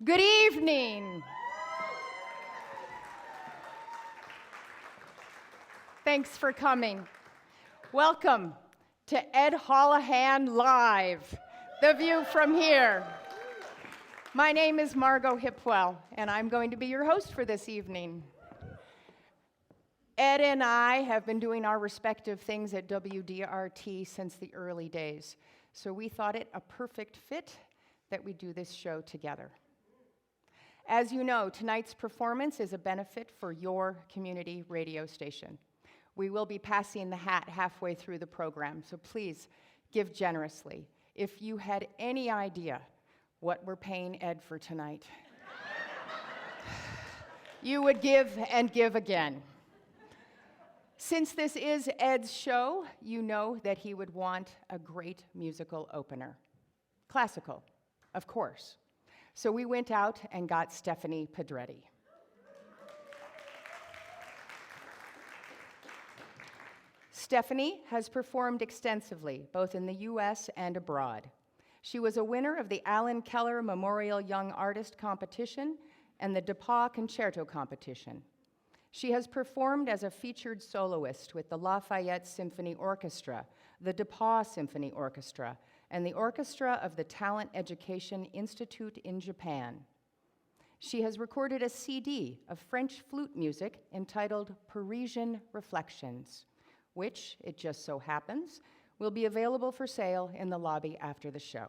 Good evening. Thanks for coming. Welcome to Ed Holahan Live, The View from Here. My name is Margot Hipwell, and I'm going to be your host for this evening. Ed and I have been doing our respective things at WDRT since the early days, so we thought it a perfect fit that we do this show together. As you know, tonight's performance is a benefit for your community radio station. We will be passing the hat halfway through the program, so please give generously. If you had any idea what we're paying Ed for tonight, you would give and give again. Since this is Ed's show, you know that he would want a great musical opener. Classical, of course. So we went out and got Stephanie Pedretti. Stephanie has performed extensively, both in the US and abroad. She was a winner of the Alan Keller Memorial Young Artist Competition and the DePauw Concerto Competition. She has performed as a featured soloist with the Lafayette Symphony Orchestra, the DePauw Symphony Orchestra, and the Orchestra of the Talent Education Institute in Japan. She has recorded a CD of French flute music entitled Parisian Reflections, which, it just so happens, will be available for sale in the lobby after the show.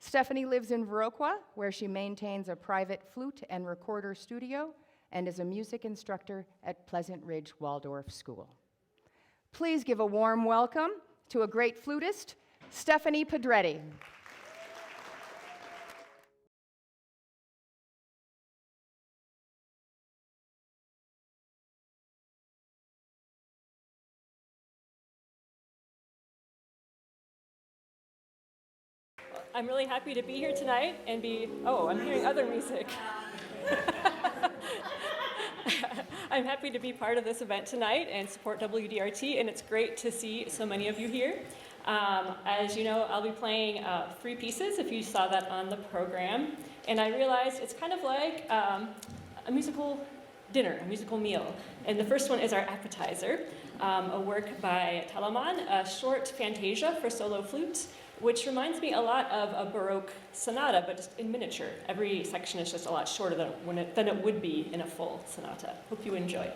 Stephanie lives in Viroqua, where she maintains a private flute and recorder studio and is a music instructor at Pleasant Ridge Waldorf School. Please give a warm welcome to a great flutist, Stephanie Pedretti. I'm really happy to be here tonight and I'm hearing other music. I'm happy to be part of this event tonight and support WDRT, and it's great to see so many of you here. As you know, I'll be playing 3 pieces, if you saw that on the program, and I realized it's kind of like a musical dinner, a musical meal. And the first one is our appetizer, a work by Telemann, a short fantasia for solo flute, which reminds me a lot of a Baroque sonata, but just in miniature. Every section is just a lot shorter than it would be in a full sonata. Hope you enjoy.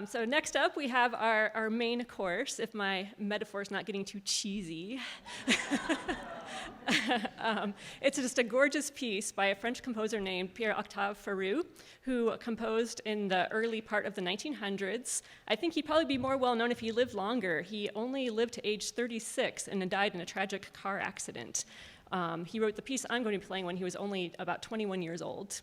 So next up, we have our main course, if my metaphor is not getting too cheesy. It's just a gorgeous piece by a French composer named Pierre-Octave Fauré, who composed in the early part of the 1900s. I think he'd probably be more well-known if he lived longer. He only lived to age 36 and died in a tragic car accident. He wrote the piece I'm going to be playing when he was only about 21 years old.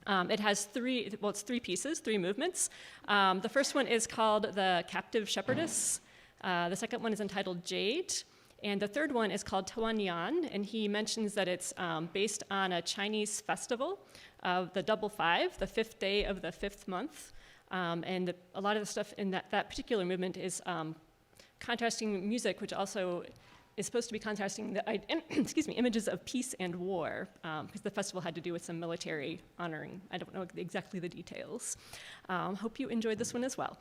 It has it's three pieces, three movements. The first one is called The Captive Shepherdess. The second one is entitled Jade. And the third one is called Tuanyan, and he mentions that it's based on a Chinese festival of the Double Five, the fifth day of the fifth month. And a lot of the stuff in that particular movement is contrasting music, which also is supposed to be contrasting the images of peace and war, because the festival had to do with some military honoring. I don't know exactly the details. Hope you enjoyed this one as well.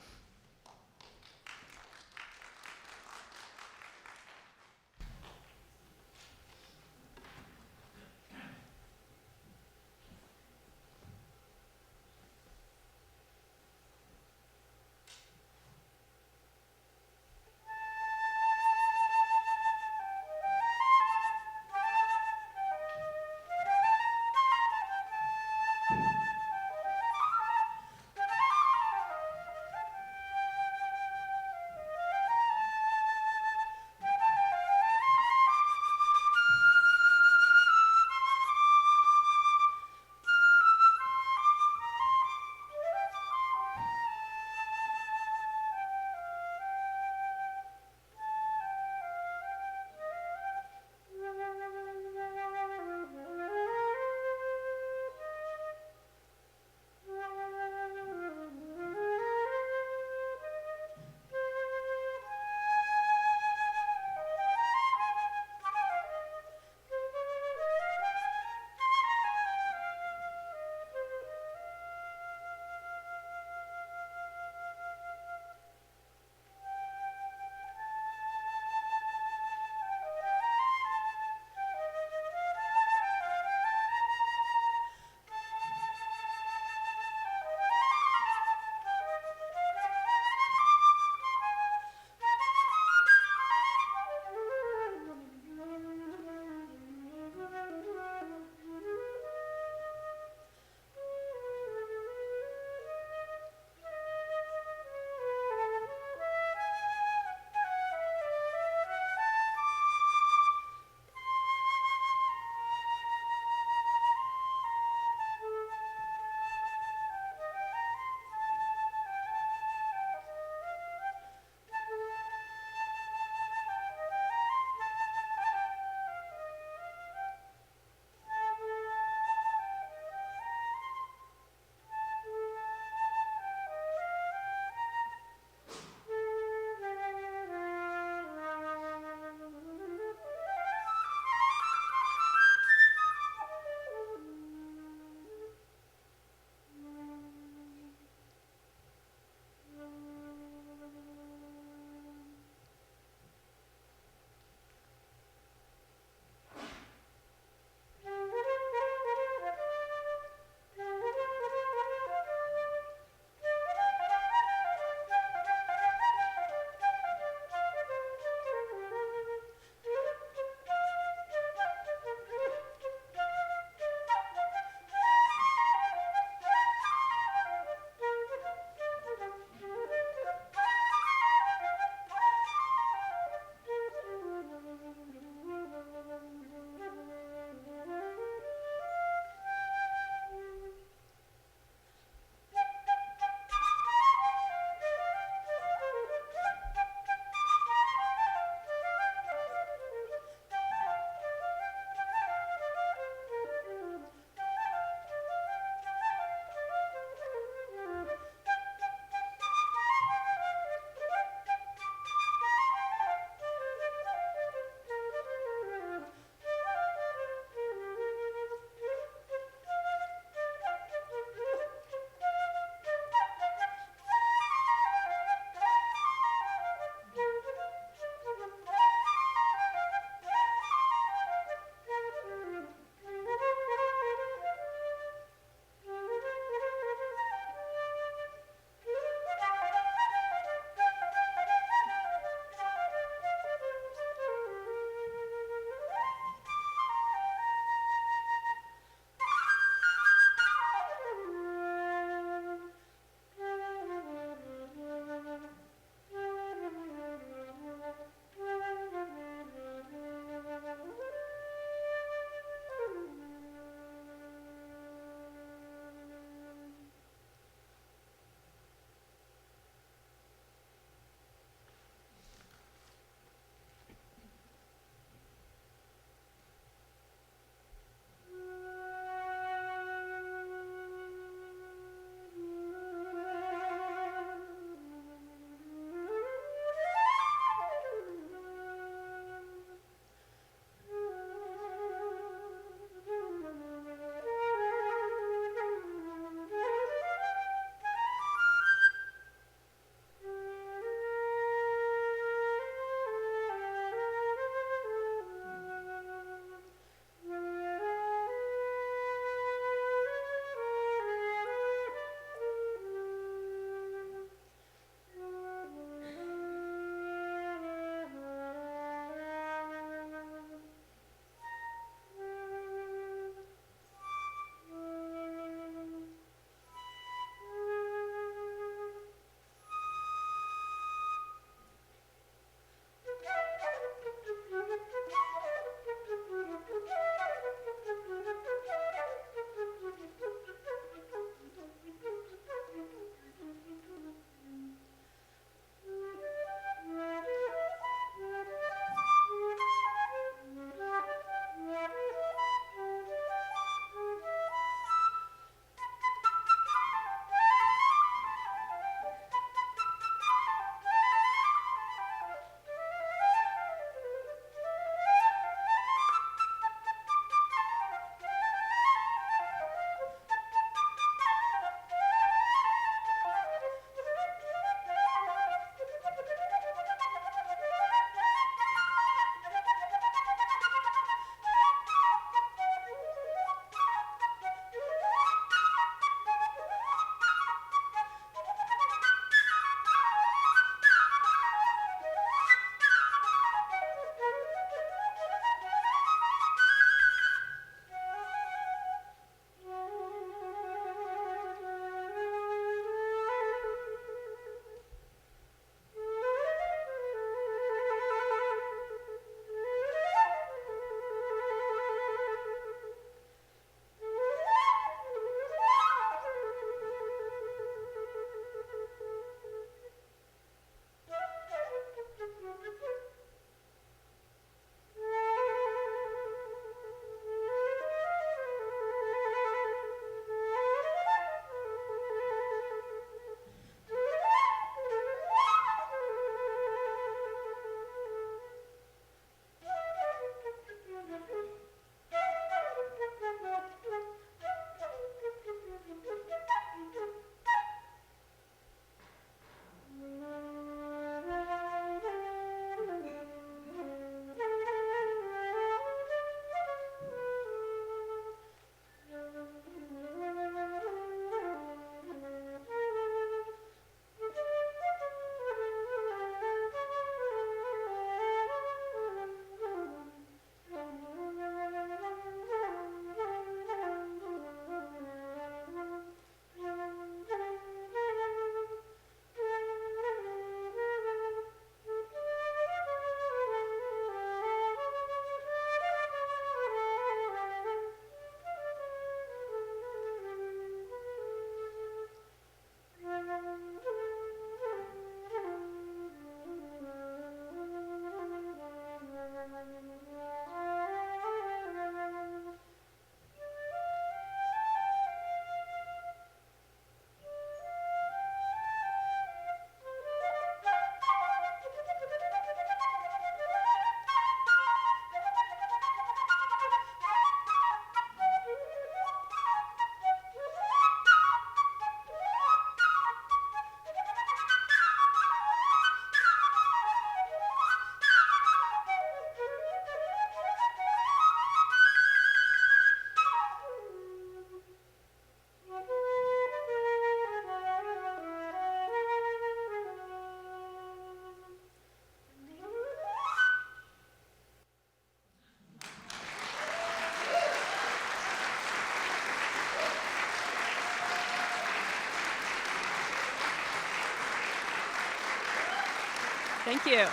Thank you.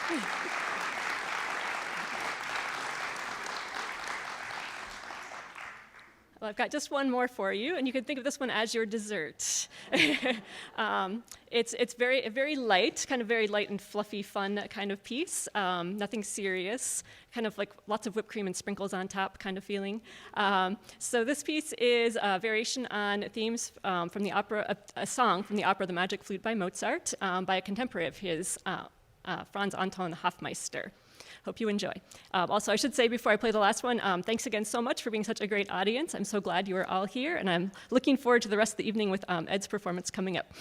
Well, I've got just one more for you, and you can think of this one as your dessert. It's very light, kind of very light and fluffy, fun kind of piece. Nothing serious, kind of like lots of whipped cream and sprinkles on top kind of feeling. So this piece is a variation on themes from the opera, a song from the opera The Magic Flute by Mozart by a contemporary of his, Franz Anton Hofmeister. Hope you enjoy. Also, I should say before I play the last one, thanks again so much for being such a great audience. I'm so glad you are all here, and I'm looking forward to the rest of the evening with Ed's performance coming up.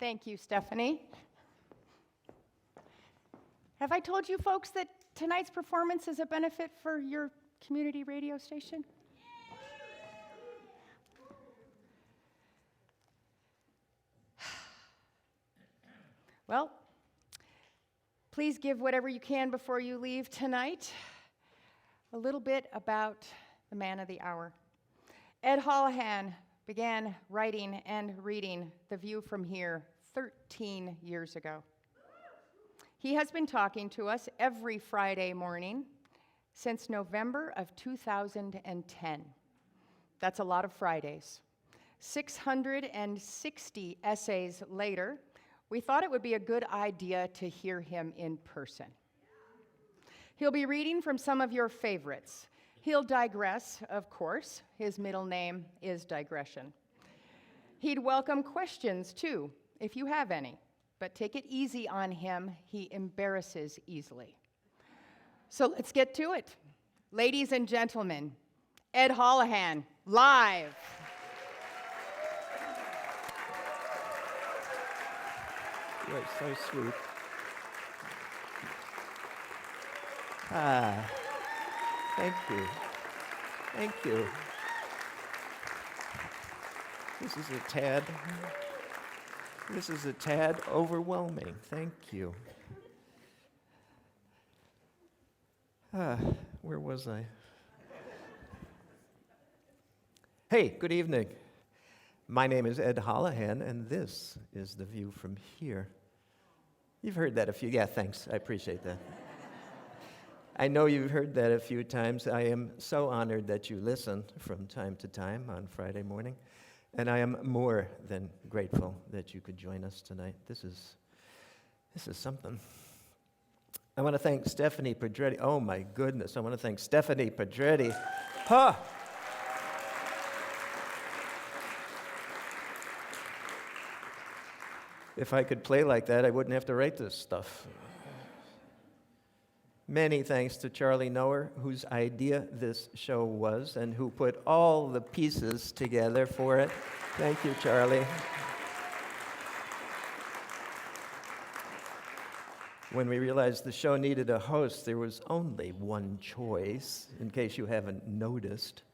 Thank you, Stephanie. Have I told you folks that tonight's performance is a benefit for your community radio station? Well, please give whatever you can before you leave tonight. A little bit about the man of the hour. Ed Holahan began writing and reading The View from Here 13 years ago. He has been talking to us every Friday morning since November of 2010. That's a lot of Fridays. 660 essays later, we thought it would be a good idea to hear him in person. He'll be reading from some of your favorites. He'll digress, of course. His middle name is Digression. He'd welcome questions, too, if you have any. But take it easy on him. He embarrasses easily. So let's get to it. Ladies and gentlemen, Ed Holahan, live. You are so sweet. Thank you. Thank you. This is a tad overwhelming. Thank you. Where was I? Hey, good evening. My name is Ed Holahan, and this is The View from Here. You've heard that a few, yeah, thanks, I appreciate that. I know you've heard that a few times. I am so honored that you listen from time to time on Friday morning, and I am more than grateful that you could join us tonight. This is something. I want to thank Stephanie Pedretti. Oh my goodness, I want to thank Stephanie Pedretti. Huh! If I could play like that, I wouldn't have to write this stuff. Many thanks to Charlie Noer, whose idea this show was and who put all the pieces together for it. Thank you, Charlie. When we realized the show needed a host, there was only one choice, in case you haven't noticed.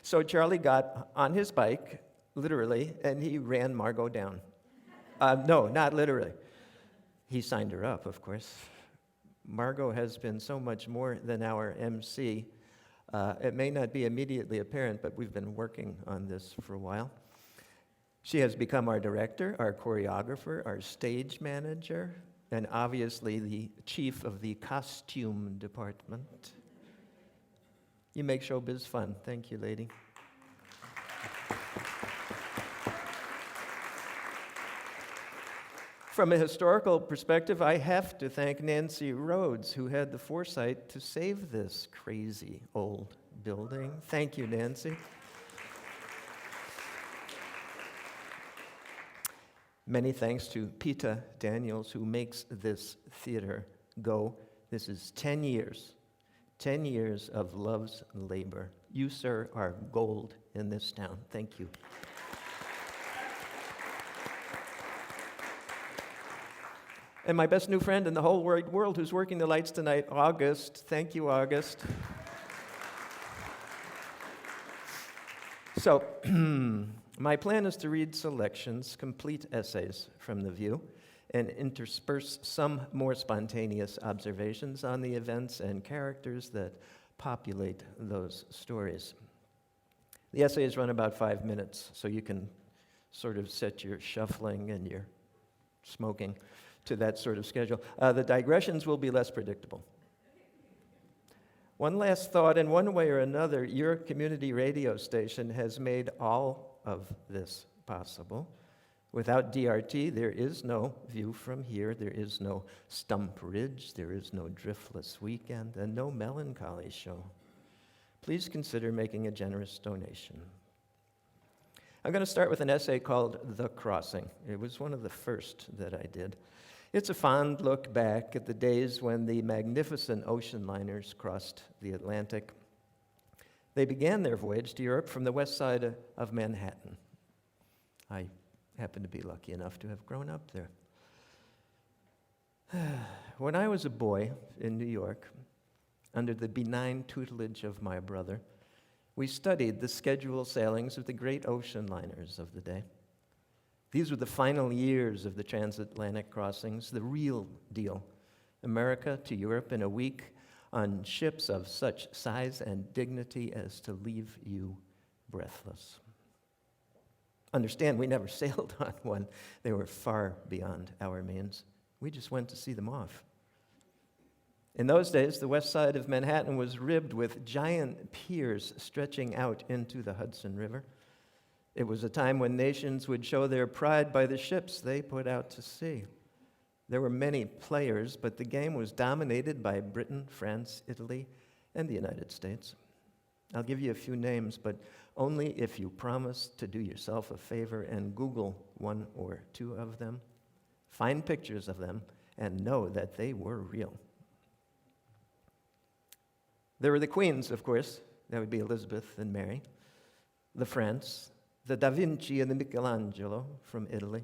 So Charlie got on his bike, literally, and he ran Margot down. No, not literally. He signed her up, of course. Margot has been so much more than our MC. It may not be immediately apparent, but we've been working on this for a while. She has become our director, our choreographer, our stage manager, and obviously the chief of the costume department. You make showbiz fun. Thank you, lady. From a historical perspective, I have to thank Nancy Rhodes, who had the foresight to save this crazy old building. Thank you, Nancy. Many thanks to Peta Daniels, who makes this theater go. This is 10 years of love's labor. You, sir, are gold in this town. Thank you. And my best new friend in the whole world who's working the lights tonight, August. Thank you, August. So, my plan is to read selections, complete essays from The View, and intersperse some more spontaneous observations on the events and characters that populate those stories. The essays run about 5 minutes, so you can sort of set your shuffling and your smoking to that sort of schedule. The digressions will be less predictable. One last thought, in one way or another, your community radio station has made all of this possible. Without DRT, there is no View from Here, there is no Stump Ridge, there is no Driftless Weekend, and no Melancholy Show. Please consider making a generous donation. I'm going to start with an essay called The Crossing. It was one of the first that I did. It's a fond look back at the days when the magnificent ocean liners crossed the Atlantic. They began their voyage to Europe from the west side of Manhattan. I happen to be lucky enough to have grown up there. When I was a boy in New York, under the benign tutelage of my brother, we studied the scheduled sailings of the great ocean liners of the day. These were the final years of the transatlantic crossings, the real deal. America to Europe in a week on ships of such size and dignity as to leave you breathless. Understand, we never sailed on one. They were far beyond our means. We just went to see them off. In those days, the west side of Manhattan was ribbed with giant piers stretching out into the Hudson River. It was a time when nations would show their pride by the ships they put out to sea. There were many players, but the game was dominated by Britain, France, Italy, and the United States. I'll give you a few names, but only if you promise to do yourself a favor and Google one or two of them. Find pictures of them and know that they were real. There were the queens, of course. That would be Elizabeth and Mary. The France, the Da Vinci and the Michelangelo from Italy,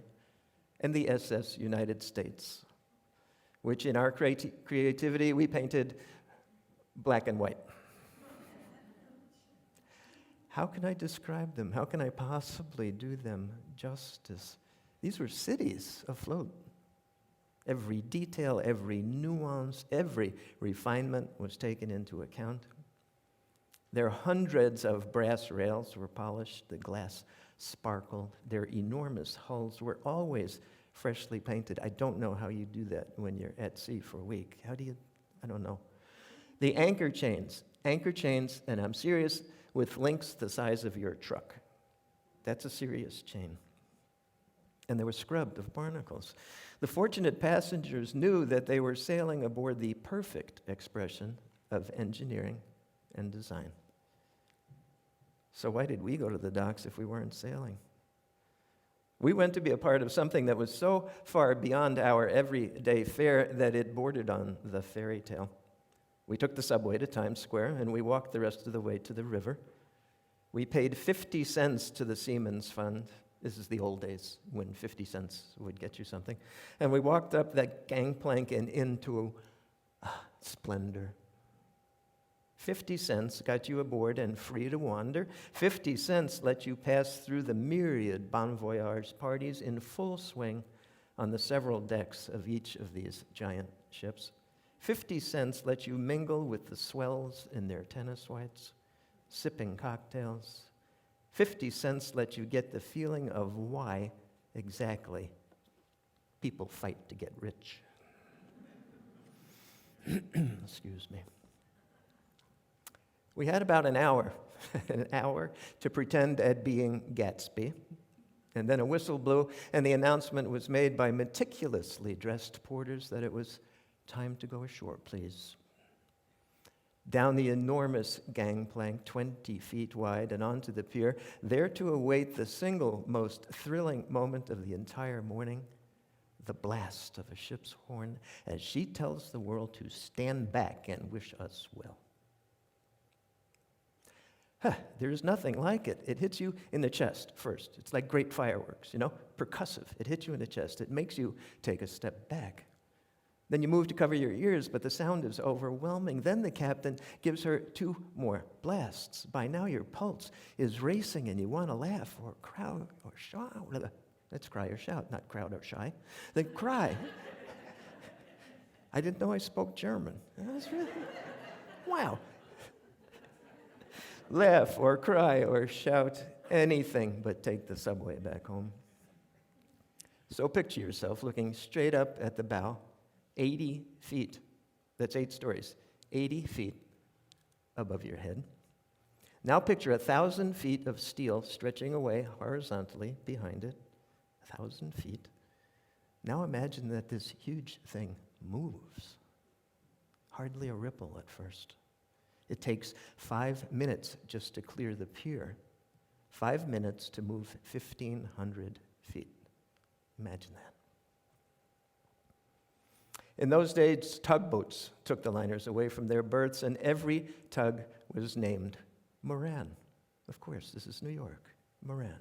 and the SS United States, which in our creativity we painted black and white. How can I describe them? How can I possibly do them justice? These were cities afloat. Every detail, every nuance, every refinement was taken into account. Their hundreds of brass rails were polished, the glass sparkled, their enormous hulls were always freshly painted. I don't know how you do that when you're at sea for a week. How do you? I don't know. The anchor chains, and I'm serious, with links the size of your truck. That's a serious chain. And they were scrubbed of barnacles. The fortunate passengers knew that they were sailing aboard the perfect expression of engineering and design. So why did we go to the docks if we weren't sailing? We went to be a part of something that was so far beyond our everyday fare that it bordered on the fairy tale. We took the subway to Times Square, and we walked the rest of the way to the river. We paid 50 cents to the Seamen's Fund. This is the old days when 50 cents would get you something. And we walked up that gangplank and into splendor. 50 cents got you aboard and free to wander. 50 cents let you pass through the myriad bon voyage parties in full swing on the several decks of each of these giant ships. 50 cents let you mingle with the swells in their tennis whites, sipping cocktails. 50 cents let you get the feeling of why exactly people fight to get rich. Excuse me. We had about an hour to pretend at being Gatsby. And then a whistle blew, and the announcement was made by meticulously dressed porters that it was time to go ashore, please. Down the enormous gangplank, 20 feet wide, and onto the pier, there to await the single most thrilling moment of the entire morning, the blast of a ship's horn as she tells the world to stand back and wish us well. There's nothing like it. It hits you in the chest first. It's like great fireworks, percussive. It hits you in the chest. It makes you take a step back. Then you move to cover your ears, but the sound is overwhelming. Then the captain gives her 2 more blasts. By now your pulse is racing and you want to laugh or crowd or shout. Let's cry or shout, not crowd or shy. Then cry. I didn't know I spoke German. Wow. Laugh or cry or shout, anything but take the subway back home. So picture yourself looking straight up at the bow, 80 feet, that's 8 stories, 80 feet above your head. Now picture 1,000 feet of steel stretching away horizontally behind it, 1,000 feet. Now imagine that this huge thing moves. Hardly a ripple at first. It takes 5 minutes just to clear the pier, 5 minutes to move 1,500 feet. Imagine that. In those days, tugboats took the liners away from their berths, and every tug was named Moran. Of course, this is New York, Moran.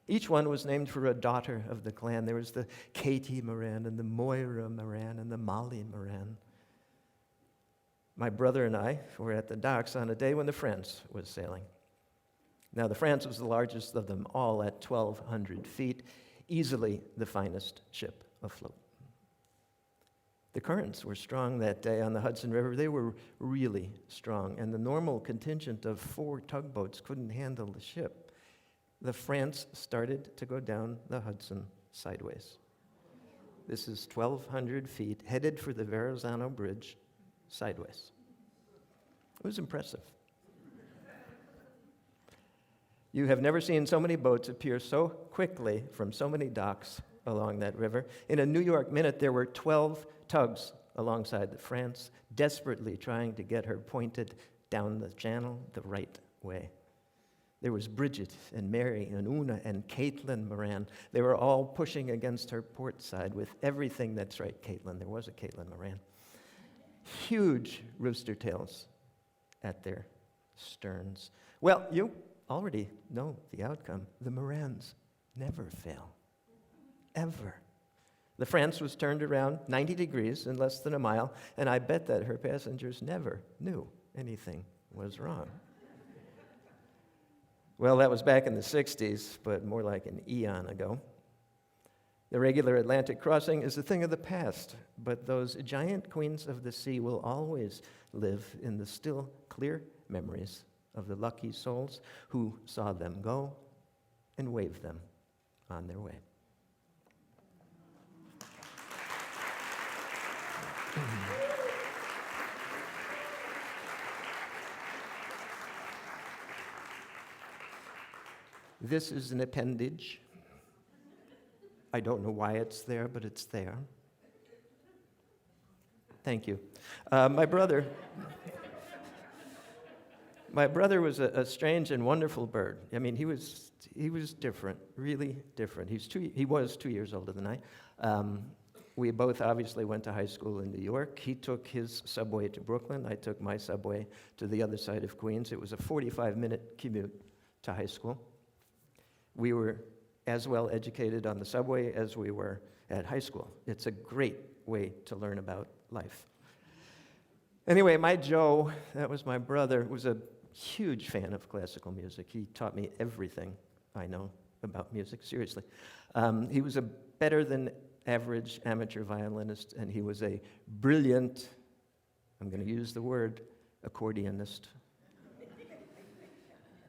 Each one was named for a daughter of the clan. There was the Katie Moran and the Moira Moran and the Molly Moran. My brother and I were at the docks on a day when the France was sailing. Now, the France was the largest of them all at 1,200 feet, easily the finest ship afloat. The currents were strong that day on the Hudson River. They were really strong, and the normal contingent of 4 tugboats couldn't handle the ship. The France started to go down the Hudson sideways. This is 1,200 feet, headed for the Verrazano Bridge, sideways. It was impressive. You have never seen so many boats appear so quickly from so many docks along that river. In a New York minute, there were 12 tugs alongside the France, desperately trying to get her pointed down the channel the right way. There was Bridget and Mary and Una and Caitlin Moran. They were all pushing against her port side with everything. That's right, Caitlin. There was a Caitlin Moran. Huge rooster tails at their sterns. Well, you already know the outcome. The Morans never fail. Ever. The France was turned around 90 degrees in less than a mile, and I bet that her passengers never knew anything was wrong. Well, that was back in the 60s, but more like an eon ago. The regular Atlantic crossing is a thing of the past, but those giant queens of the sea will always live in the still clear memories of the lucky souls who saw them go and waved them on their way. This is an appendage. I don't know why it's there, but it's there. Thank you. My brother was a strange and wonderful bird. I mean, he was different, really different. He was 2 years older than I. We both obviously went to high school in New York. He took his subway to Brooklyn. I took my subway to the other side of Queens. It was a 45-minute commute to high school. We were as well educated on the subway as we were at high school. It's a great way to learn about life. Anyway, my Joe, that was my brother, was a huge fan of classical music. He taught me everything I know about music, seriously. He was a better than average amateur violinist, and he was a brilliant, I'm going to use the word, accordionist.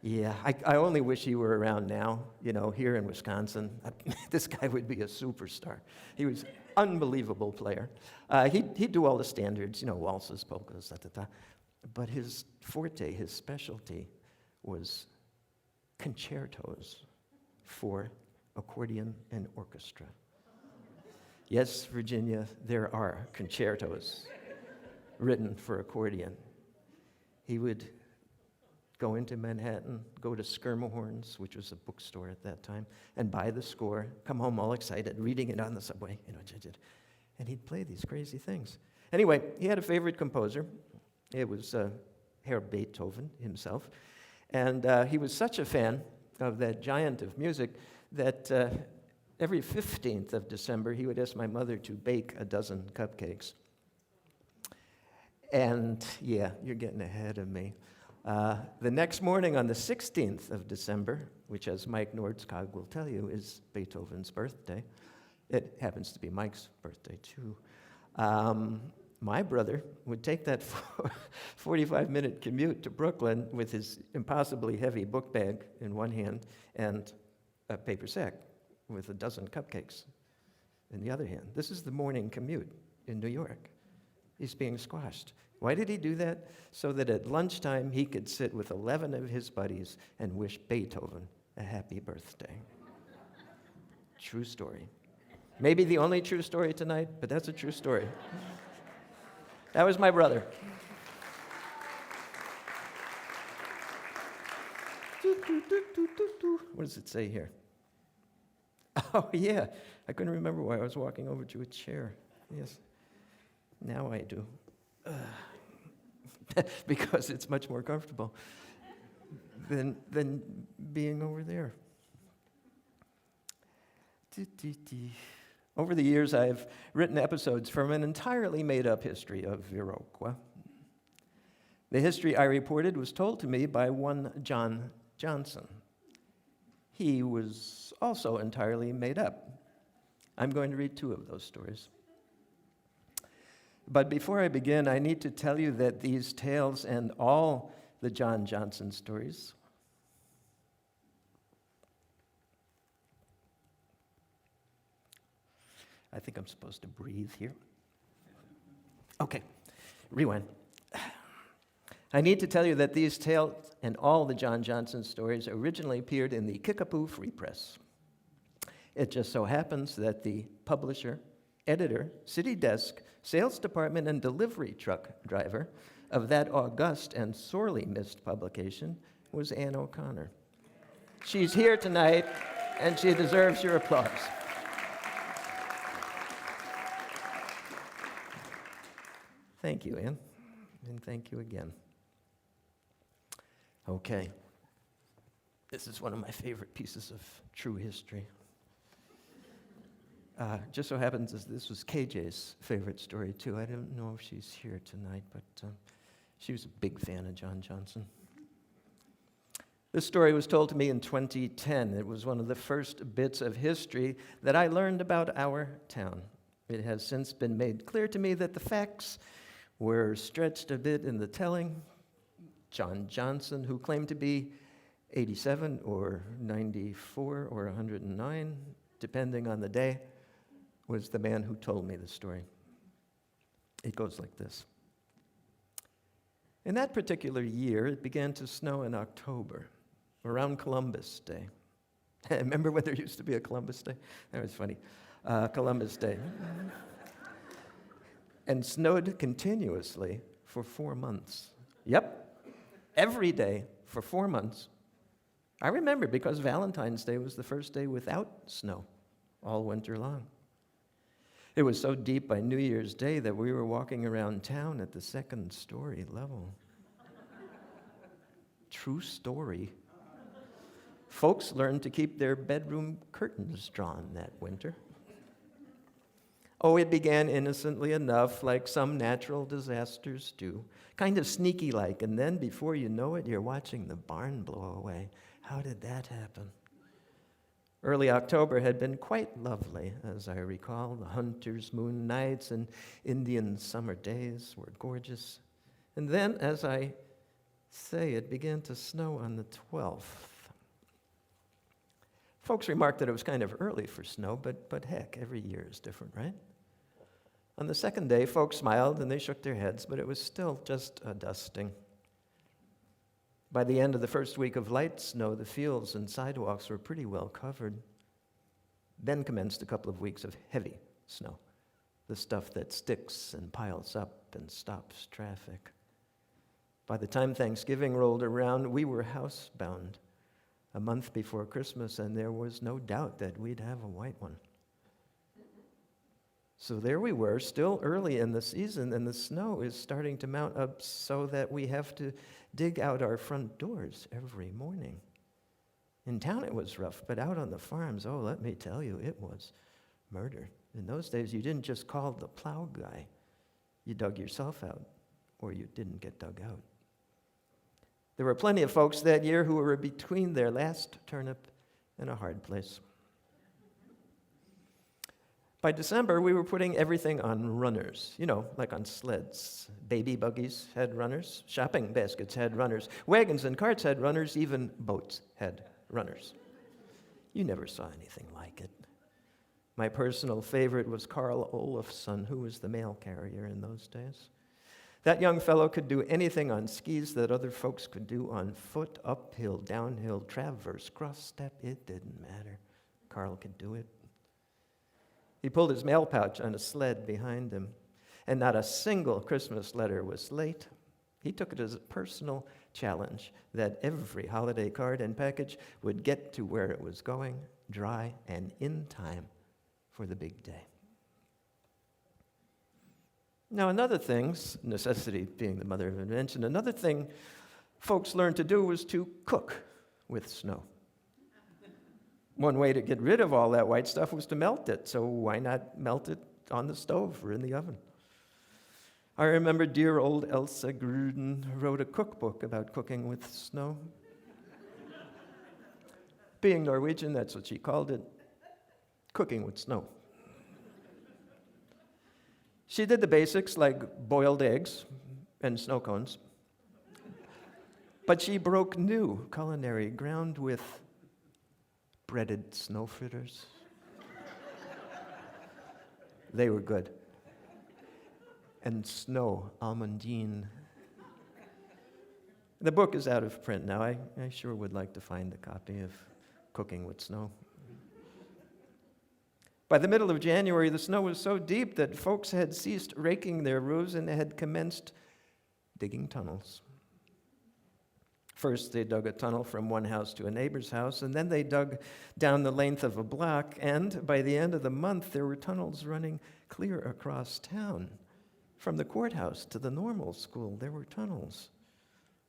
Yeah, I only wish he were around now, here in Wisconsin. This guy would be a superstar. He was an unbelievable player. He'd do all the standards, waltzes, polkas, da-da-da. But his forte, his specialty, was concertos for accordion and orchestra. Yes, Virginia, there are concertos written for accordion. He would go into Manhattan, go to Schermerhorn's, which was a bookstore at that time, and buy the score, come home all excited, reading it on the subway, and he'd play these crazy things. Anyway, he had a favorite composer. It was Herr Beethoven himself, and he was such a fan of that giant of music that every 15th of December, he would ask my mother to bake a dozen cupcakes. And yeah, you're getting ahead of me. The next morning on the 16th of December, which as Mike Nordskog will tell you is Beethoven's birthday, it happens to be Mike's birthday too, my brother would take that 45-minute commute to Brooklyn with his impossibly heavy book bag in one hand and a paper sack with a dozen cupcakes in the other hand. This is the morning commute in New York. He's being squashed. Why did he do that? So that at lunchtime he could sit with 11 of his buddies and wish Beethoven a happy birthday. True story. Maybe the only true story tonight, but that's a true story. That was my brother. What does it say here? Oh, yeah. I couldn't remember why I was walking over to a chair. Yes. Now I do. Because it's much more comfortable. than being over there. Over the years, I've written episodes from an entirely made-up history of Viroqua. The history I reported was told to me by one John Johnson. He was also entirely made up. I'm going to read 2 of those stories. But before I begin, I need to tell you that these tales and all the John Johnson stories I think I'm supposed to breathe here. Okay, rewind. I need to tell you that these tales and all the John Johnson stories originally appeared in the Kickapoo Free Press. It just so happens that the publisher, editor, city desk, sales department, and delivery truck driver of that august and sorely missed publication was Ann O'Connor. She's here tonight, and she deserves your applause. Thank you, Ann, and thank you again. Okay, this is one of my favorite pieces of true history. Just so happens as this was KJ's favorite story, too. I don't know if she's here tonight, but she was a big fan of John Johnson. This story was told to me in 2010. It was one of the first bits of history that I learned about our town. It has since been made clear to me that the facts were stretched a bit in the telling. John Johnson, who claimed to be 87 or 94 or 109, depending on the day, was the man who told me the story. It goes like this. In that particular year, it began to snow in October, around Columbus Day. Remember when there used to be a Columbus Day? That was funny. Columbus Day. And snowed continuously for 4 months. Yep, every day for 4 months. I remember because Valentine's Day was the first day without snow all winter long. It was so deep by New Year's Day that we were walking around town at the 2nd story level. True story. Folks learned to keep their bedroom curtains drawn that winter. Oh, it began innocently enough, like some natural disasters do, kind of sneaky-like, and then before you know it, you're watching the barn blow away. How did that happen? Early October had been quite lovely, as I recall. The hunter's moon nights and Indian summer days were gorgeous. And then, as I say, it began to snow on the 12th. Folks remarked that it was kind of early for snow, but heck, every year is different, right? On the 2nd day, folks smiled and they shook their heads, but it was still just a dusting. By the end of the first week of light snow, the fields and sidewalks were pretty well covered. Then commenced a couple of weeks of heavy snow, the stuff that sticks and piles up and stops traffic. By the time Thanksgiving rolled around, we were housebound a month before Christmas, and there was no doubt that we'd have a white one. So there we were, still early in the season, and the snow is starting to mount up so that we have to dig out our front doors every morning. In town it was rough, but out on the farms, oh, let me tell you, it was murder. In those days, you didn't just call the plow guy. You dug yourself out, or you didn't get dug out. There were plenty of folks that year who were between their last turnip and a hard place. By December, we were putting everything on runners, like on sleds. Baby buggies had runners, shopping baskets had runners, wagons and carts had runners, even boats had runners. You never saw anything like it. My personal favorite was Carl Olofsson, who was the mail carrier in those days. That young fellow could do anything on skis that other folks could do on foot, uphill, downhill, traverse, cross-step, it didn't matter. Carl could do it. He pulled his mail pouch on a sled behind him, and not a single Christmas letter was late. He took it as a personal challenge that every holiday card and package would get to where it was going, dry and in time for the big day. Now, another thing, necessity being the mother of invention, another thing folks learned to do was to cook with snow. One way to get rid of all that white stuff was to melt it, so why not melt it on the stove or in the oven? I remember dear old Elsa Gruden wrote a cookbook about cooking with snow. Being Norwegian, that's what she called it, cooking with snow. She did the basics like boiled eggs and snow cones, but she broke new culinary ground with breaded snow fritters. They were good. And snow almondine. The book is out of print now. I sure would like to find a copy of Cooking with Snow. By the middle of January, the snow was so deep that folks had ceased raking their roofs and had commenced digging tunnels. First, they dug a tunnel from one house to a neighbor's house, and then they dug down the length of a block, and by the end of the month, there were tunnels running clear across town. From the courthouse to the normal school, there were tunnels.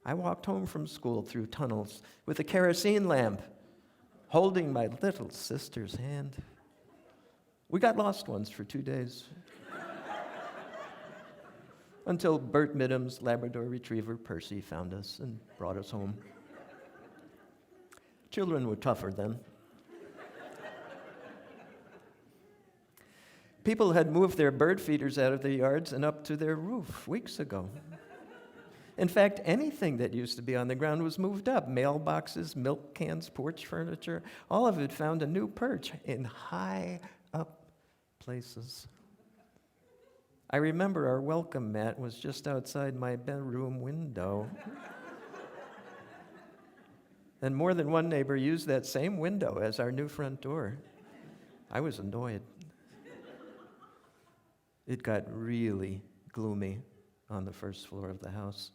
I walked home from school through tunnels with a kerosene lamp, holding my little sister's hand. We got lost once for 2 days. Until Bert Middham's Labrador Retriever, Percy, found us and brought us home. Children were tougher then. People had moved their bird feeders out of their yards and up to their roof weeks ago. In fact, anything that used to be on the ground was moved up. Mailboxes, milk cans, porch furniture, all of it found a new perch in high up places. I remember our welcome mat was just outside my bedroom window. And more than one neighbor used that same window as our new front door. I was annoyed. It got really gloomy on the first floor of the house,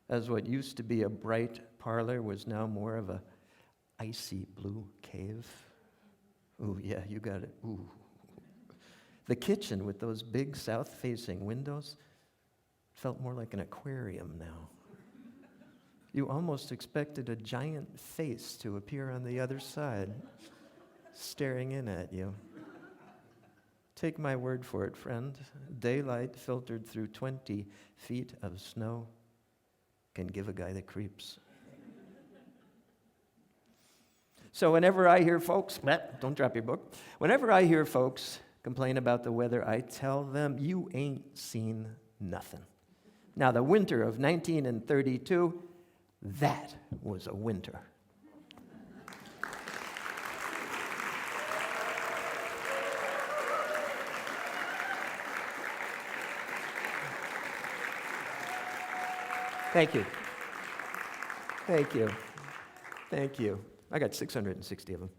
as what used to be a bright parlor was now more of a icy blue cave. Ooh, yeah, you got it. Ooh. The kitchen with those big south-facing windows felt more like an aquarium now. You almost expected a giant face to appear on the other side, staring in at you. Take my word for it, friend. Daylight filtered through 20 feet of snow can give a guy the creeps. So whenever I hear folks, don't drop your book. Whenever I hear folks complain about the weather, I tell them, you ain't seen nothing. Now, the winter of 1932, that was a winter. Thank you. Thank you. Thank you. I got 660 of them.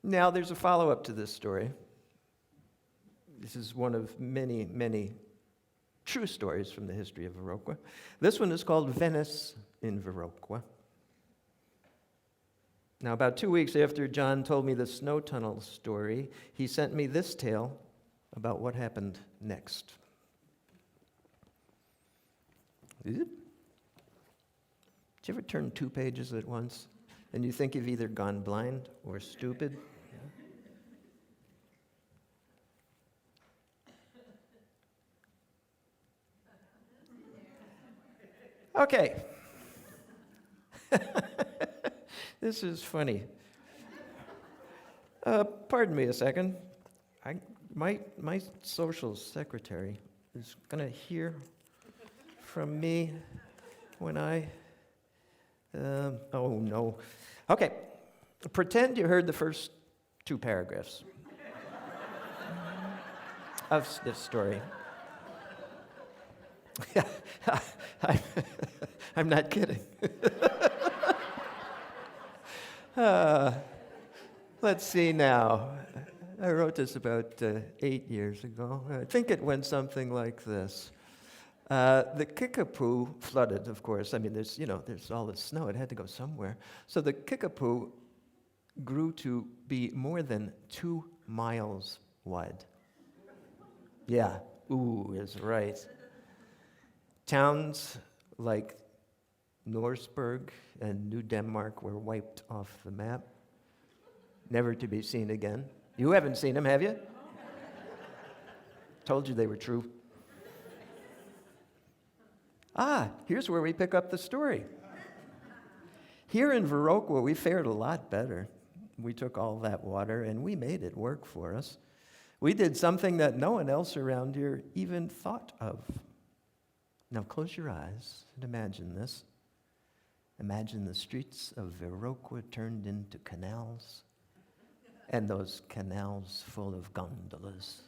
Now, there's a follow-up to this story. This is one of many, many true stories from the history of Viroqua. This one is called Venice in Viroqua. Now, about 2 weeks after John told me the snow tunnel story, he sent me this tale about what happened next. Did you ever turn 2 pages at once and you think you've either gone blind or stupid? Okay. This is funny. Pardon me a second. My social secretary is going to hear from me when I... oh, no. Okay. Pretend you heard the first 2 paragraphs of this story. I'm not kidding. Let's see now. I wrote this about 8 years ago. I think it went something like this. The Kickapoo flooded, of course. I mean, there's all this snow. It had to go somewhere. So the Kickapoo grew to be more than 2 miles wide. Yeah, ooh is right. Towns like Norsburg and New Denmark were wiped off the map, never to be seen again. You haven't seen them, have you? Told you they were true. Here's where we pick up the story. Here in Viroqua, we fared a lot better. We took all that water and we made it work for us. We did something that no one else around here even thought of. Now close your eyes and imagine this. Imagine the streets of Viroqua turned into canals, and those canals full of gondolas.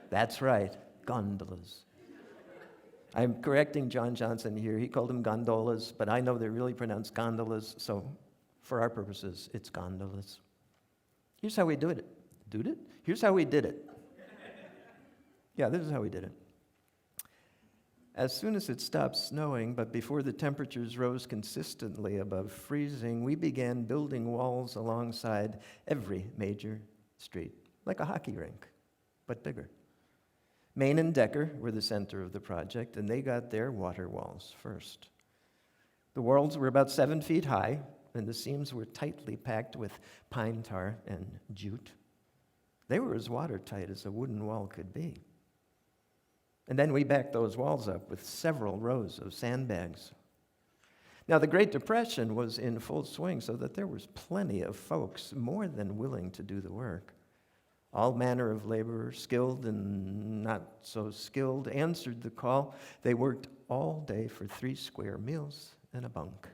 That's right, gondolas. I'm correcting John Johnson here. He called them gondolas, but I know they're really pronounced gondolas, so for our purposes, it's gondolas. Here's how we do it. Do it? Here's how we did it. Yeah, this is how we did it. As soon as it stopped snowing, but before the temperatures rose consistently above freezing, we began building walls alongside every major street, like a hockey rink, but bigger. Main and Decker were the center of the project, and they got their water walls first. The walls were about 7 feet high, and the seams were tightly packed with pine tar and jute. They were as watertight as a wooden wall could be. And then we backed those walls up with several rows of sandbags. Now, the Great Depression was in full swing, so that there was plenty of folks more than willing to do the work. All manner of laborers, skilled and not so skilled, answered the call. They worked all day for 3 square meals and a bunk.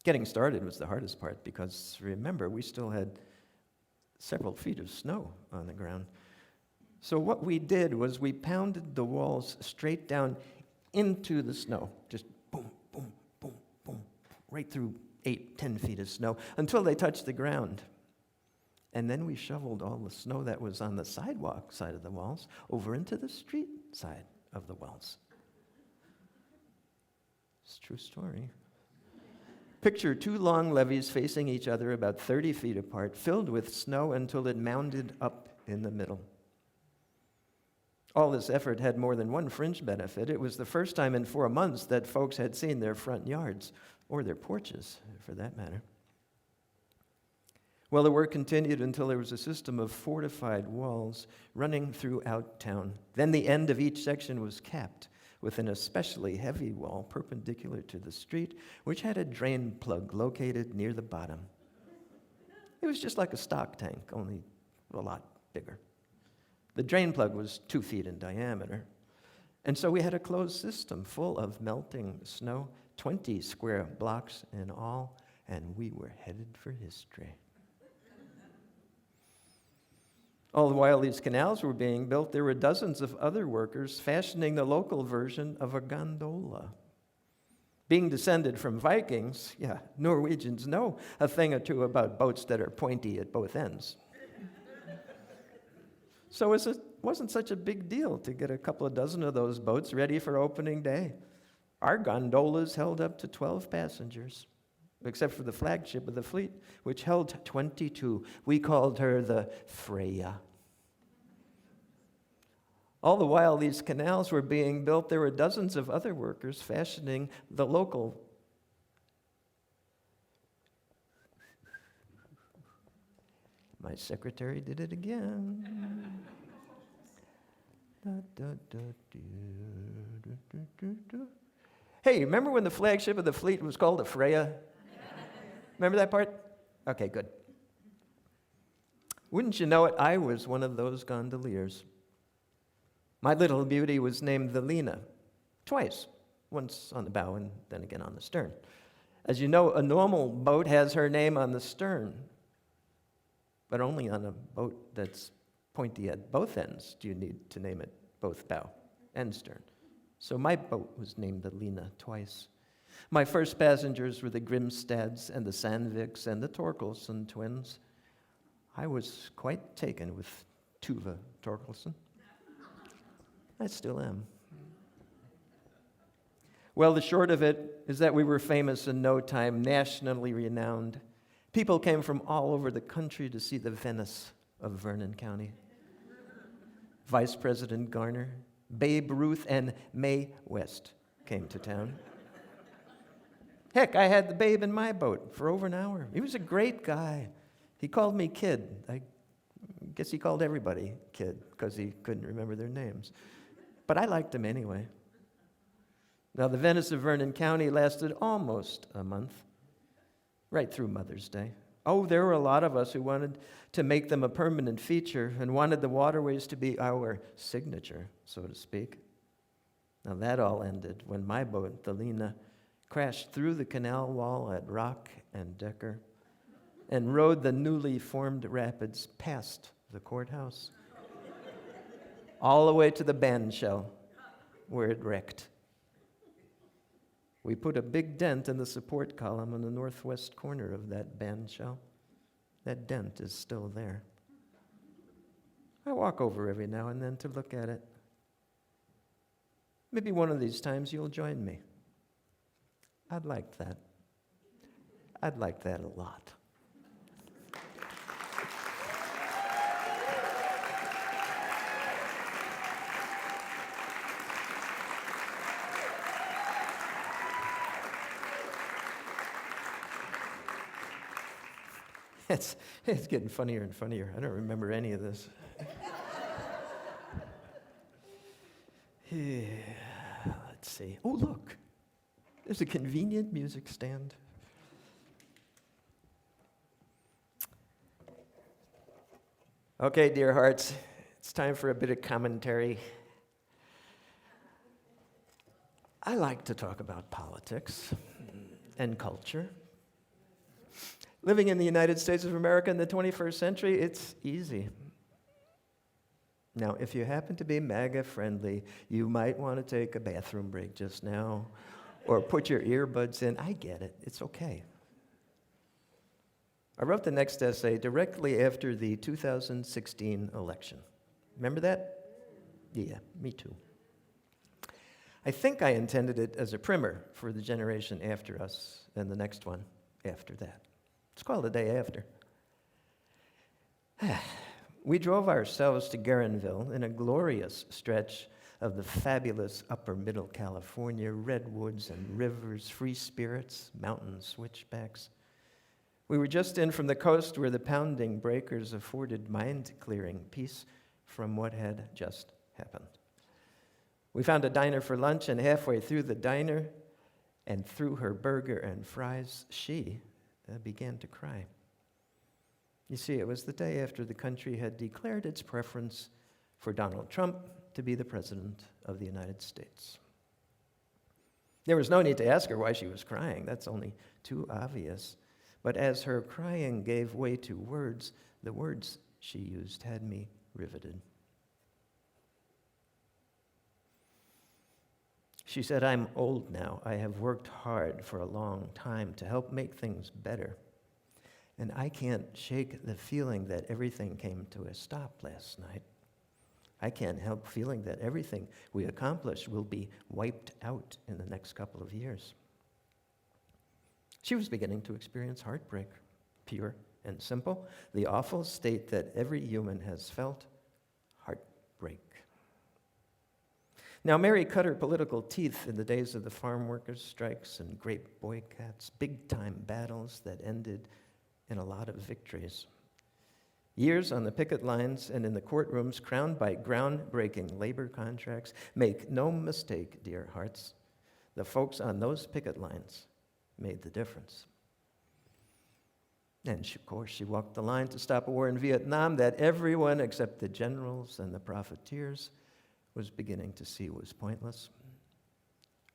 Getting started was the hardest part because, remember, we still had several feet of snow on the ground. So what we did was we pounded the walls straight down into the snow, just boom, boom, boom, boom, right through 8-10 feet of snow until they touched the ground. And then we shoveled all the snow that was on the sidewalk side of the walls over into the street side of the walls. It's a true story. Picture 2 long levees facing each other about 30 feet apart, filled with snow until it mounded up in the middle. All this effort had more than one fringe benefit. It was the first time in 4 months that folks had seen their front yards, or their porches, for that matter. Well, the work continued until there was a system of fortified walls running throughout town. Then the end of each section was capped with an especially heavy wall perpendicular to the street, which had a drain plug located near the bottom. It was just like a stock tank, only a lot bigger. The drain plug was 2 feet in diameter. And so we had a closed system full of melting snow, 20 square blocks in all, and we were headed for history. All the while these canals were being built, there were dozens of other workers fashioning the local version of a gondola. Being descended from Vikings, Norwegians know a thing or two about boats that are pointy at both ends. So it wasn't such a big deal to get a couple of dozen of those boats ready for opening day. Our gondolas held up to 12 passengers, except for the flagship of the fleet, which held 22. We called her the Freya. All the while these canals were being built, there were dozens of other workers fashioning the local. My secretary did it again. Hey, remember when the flagship of the fleet was called the Freya? Remember that part? Okay, good. Wouldn't you know it, I was one of those gondoliers. My little beauty was named the Lena, twice, once on the bow and then again on the stern. As you know, a normal boat has her name on the stern, but only on a boat that's pointy at both ends do you need to name it both bow and stern. So my boat was named the Lena twice. My first passengers were the Grimstads and the Sandviks and the Torkelson twins. I was quite taken with Tuva Torkelson. I still am. Well, the short of it is that we were famous in no time, nationally renowned. People came from all over the country to see the Venice of Vernon County. Vice President Garner, Babe Ruth and Mae West came to town. Heck, I had the Babe in my boat for over an hour. He was a great guy. He called me Kid. I guess he called everybody Kid because he couldn't remember their names. But I liked him anyway. Now, the Venice of Vernon County lasted almost a month, right through Mother's Day. Oh, there were a lot of us who wanted to make them a permanent feature and wanted the waterways to be our signature, so to speak. Now, that all ended when my boat, the Lena, crashed through the canal wall at Rock and Decker and rode the newly formed rapids past the courthouse, all the way to the band shell where it wrecked. We put a big dent in the support column in the northwest corner of that band shell. That dent is still there. I walk over every now and then to look at it. Maybe one of these times you'll join me. I'd like that. I'd like that a lot. It's getting funnier and funnier. I don't remember any of this. Yeah, let's see. Oh, look. There's a convenient music stand. Okay, dear hearts, it's time for a bit of commentary. I like to talk about politics and culture. Living in the United States of America in the 21st century, it's easy. Now, if you happen to be MAGA friendly, you might want to take a bathroom break just now or put your earbuds in. I get it. It's okay. I wrote the next essay directly after the 2016 election. Remember that? Yeah, me too. I think I intended it as a primer for the generation after us and the next one after that. It's called The Day After. We drove ourselves to Guerinville in a glorious stretch of the fabulous upper middle California, redwoods and rivers, free spirits, mountain switchbacks. We were just in from the coast where the pounding breakers afforded mind-clearing peace from what had just happened. We found a diner for lunch, and halfway through the diner and through her burger and fries, she began to cry. You see, it was the day after the country had declared its preference for Donald Trump to be the President of the United States. There was no need to ask her why she was crying. That's only too obvious. But as her crying gave way to words, the words she used had me riveted. She said, "I'm old now. I have worked hard for a long time to help make things better. And I can't shake the feeling that everything came to a stop last night. I can't help feeling that everything we accomplished will be wiped out in the next couple of years." She was beginning to experience heartbreak, pure and simple, the awful state that every human has felt, heartbreak. Now, Mary cut her political teeth in the days of the farm workers' strikes and grape boycotts, big-time battles that ended in a lot of victories. Years on the picket lines and in the courtrooms crowned by groundbreaking labor contracts. Make no mistake, dear hearts, the folks on those picket lines made the difference. And of course, she walked the line to stop a war in Vietnam that everyone except the generals and the profiteers was beginning to see was pointless.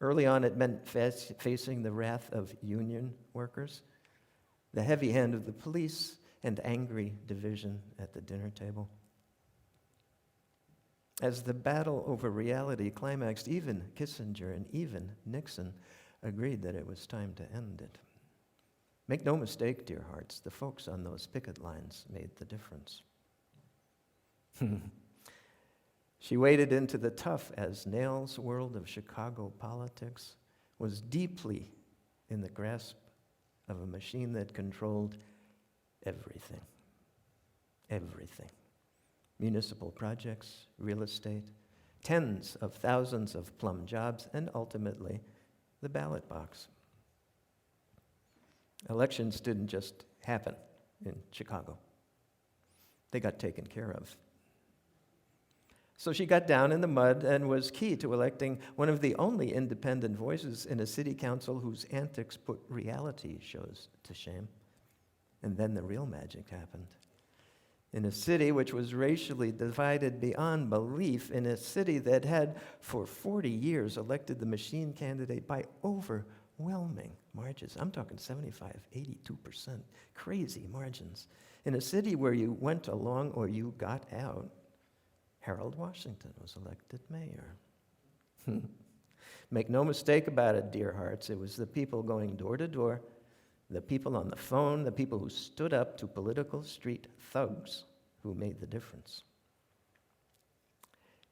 Early on, it meant facing the wrath of union workers, the heavy hand of the police, and angry division at the dinner table. As the battle over reality climaxed, even Kissinger and even Nixon agreed that it was time to end it. Make no mistake, dear hearts, the folks on those picket lines made the difference. She waded into the tough as nails world of Chicago politics, was deeply in the grasp of a machine that controlled everything. Everything. Municipal projects, real estate, tens of thousands of plum jobs, and ultimately, the ballot box. Elections didn't just happen in Chicago. They got taken care of. So she got down in the mud and was key to electing one of the only independent voices in a city council whose antics put reality shows to shame. And then the real magic happened. In a city which was racially divided beyond belief, in a city that had for 40 years elected the machine candidate by overwhelming margins. I'm talking 75, 82%, crazy margins. In a city where you went along or you got out, Harold Washington was elected mayor. Make no mistake about it, dear hearts, it was the people going door to door, the people on the phone, the people who stood up to political street thugs who made the difference.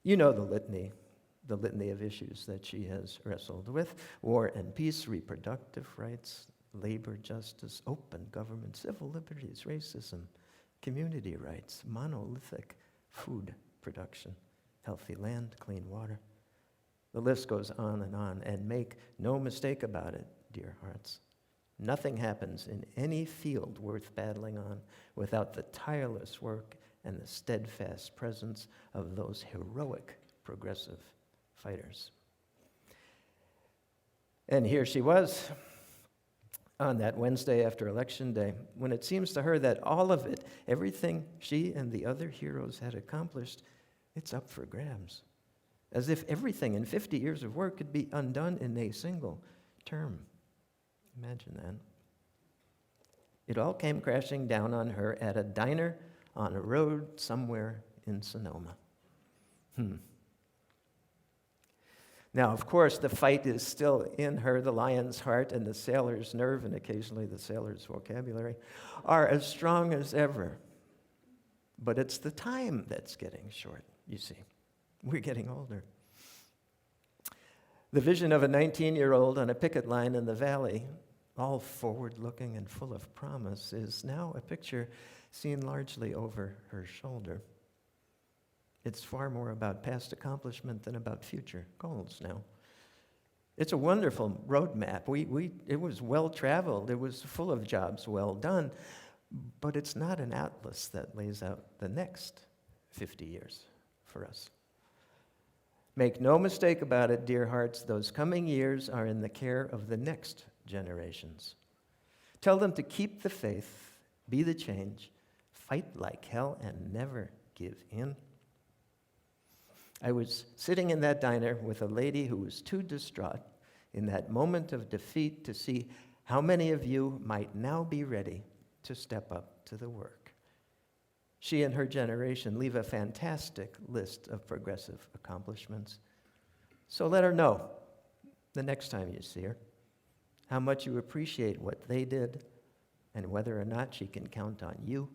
You know the litany of issues that she has wrestled with: war and peace, reproductive rights, labor justice, open government, civil liberties, racism, community rights, monolithic food production, healthy land, clean water. The list goes on, and make no mistake about it, dear hearts. Nothing happens in any field worth battling on without the tireless work and the steadfast presence of those heroic progressive fighters. And here she was on that Wednesday after Election Day, when it seems to her that all of it, everything she and the other heroes had accomplished, it's up for grabs. As if everything in 50 years of work could be undone in a single term. Imagine that. It all came crashing down on her at a diner on a road somewhere in Sonoma. Now, of course, the fight is still in her. The lion's heart and the sailor's nerve, and occasionally the sailor's vocabulary, are as strong as ever. But it's the time that's getting short, you see. We're getting older. The vision of a 19-year-old on a picket line in the valley, all forward-looking and full of promise, is now a picture seen largely over her shoulder. It's far more about past accomplishment than about future goals now. It's a wonderful roadmap. It was well-traveled. It was full of jobs well done. But it's not an atlas that lays out the next 50 years for us. Make no mistake about it, dear hearts, those coming years are in the care of the next generations. Tell them to keep the faith, be the change, fight like hell, and never give in. I was sitting in that diner with a lady who was too distraught in that moment of defeat to see how many of you might now be ready to step up to the work. She and her generation leave a fantastic list of progressive accomplishments. So let her know, the next time you see her, how much you appreciate what they did and whether or not she can count on you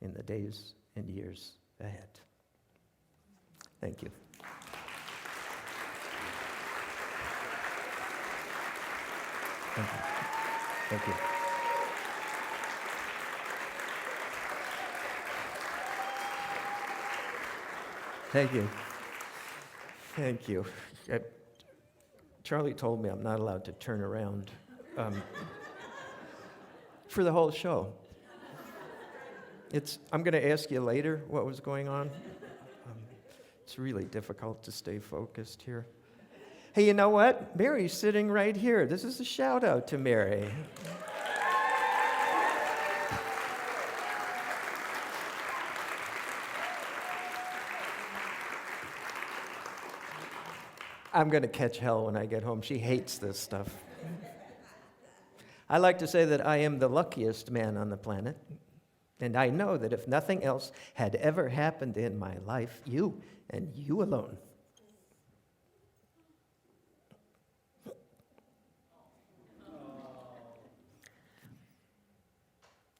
in the days and years ahead. Thank you. Thank you. Thank you. Thank you. Thank you. Charlie told me I'm not allowed to turn around for the whole show. I'm going to ask you later what was going on. It's really difficult to stay focused here. Hey, you know what? Mary's sitting right here. This is a shout out to Mary. I'm going to catch hell when I get home. She hates this stuff. I like to say that I am the luckiest man on the planet, and I know that if nothing else had ever happened in my life, you and you alone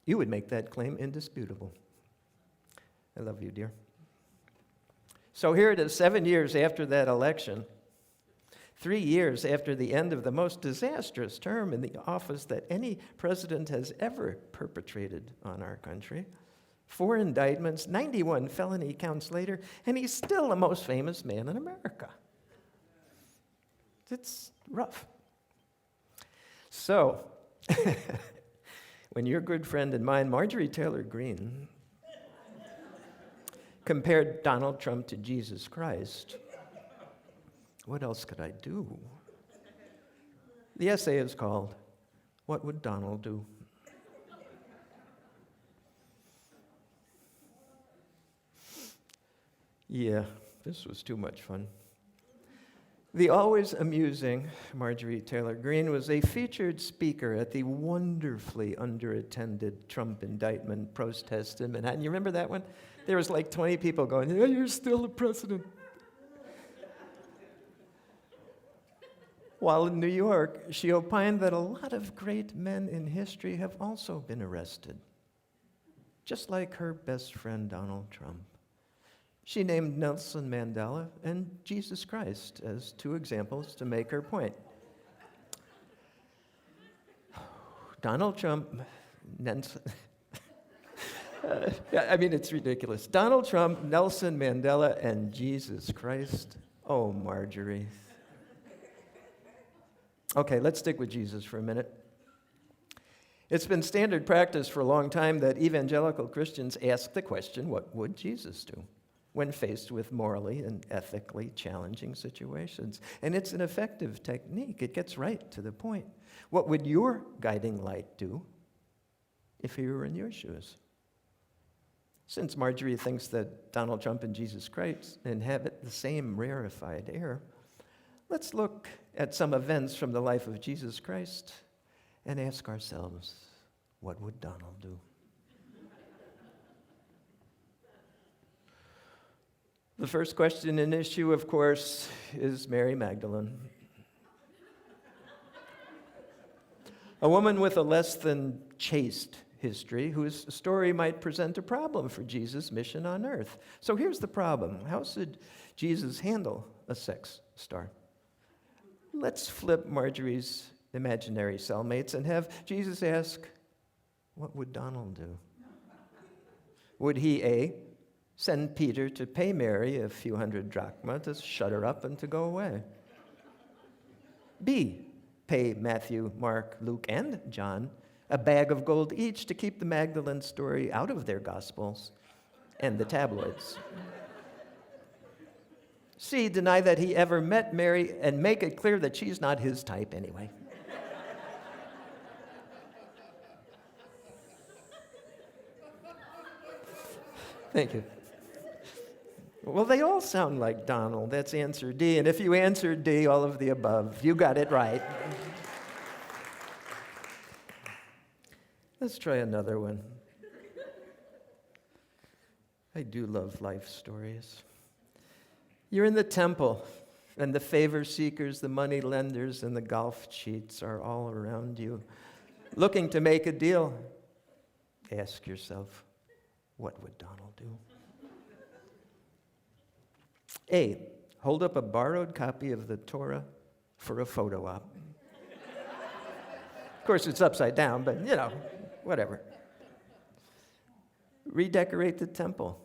you would make that claim indisputable. I love you, dear. So here it is, 7 years after that election, 3 years after the end of the most disastrous term in the office that any president has ever perpetrated on our country. 4 indictments, 91 felony counts later, and he's still the most famous man in America. It's rough. So, when your good friend and mine, Marjorie Taylor Greene, compared Donald Trump to Jesus Christ, what else could I do? The essay is called, What Would Donald Do? Yeah, this was too much fun. The always amusing Marjorie Taylor Greene was a featured speaker at the wonderfully underattended Trump indictment protest in Manhattan. You remember that one? There was like 20 people going, "Yeah, you're still the president." While in New York, she opined that a lot of great men in history have also been arrested, just like her best friend Donald Trump. She named Nelson Mandela and Jesus Christ as 2 examples to make her point. Donald Trump, it's ridiculous. Donald Trump, Nelson Mandela, and Jesus Christ. Oh, Marjorie. Okay, let's stick with Jesus for a minute. It's been standard practice for a long time that evangelical Christians ask the question, what would Jesus do when faced with morally and ethically challenging situations? And it's an effective technique. It gets right to the point. What would your guiding light do if he were in your shoes? Since Marjorie thinks that Donald Trump and Jesus Christ inhabit the same rarefied air, let's look at some events from the life of Jesus Christ and ask ourselves, what would Donald do? The first question and issue, of course, is Mary Magdalene. A woman with a less than chaste history whose story might present a problem for Jesus' mission on earth. So here's the problem. How should Jesus handle a sex star? Let's flip Marjorie's imaginary cellmates and have Jesus ask, what would Donald do? Would he, A, send Peter to pay Mary a few hundred drachma to shut her up and to go away? B, pay Matthew, Mark, Luke, and John a bag of gold each to keep the Magdalene story out of their gospels and the tabloids? C, deny that he ever met Mary and make it clear that she's not his type anyway? Thank you. Well, they all sound like Donald. That's answer D. And if you answered D, all of the above, you got it right. Let's try another one. I do love life stories. You're in the temple, and the favor seekers, the money lenders, and the golf cheats are all around you, looking to make a deal. Ask yourself, what would Donald do? A, hold up a borrowed copy of the Torah for a photo op. Of course, it's upside down, but whatever. Redecorate the temple,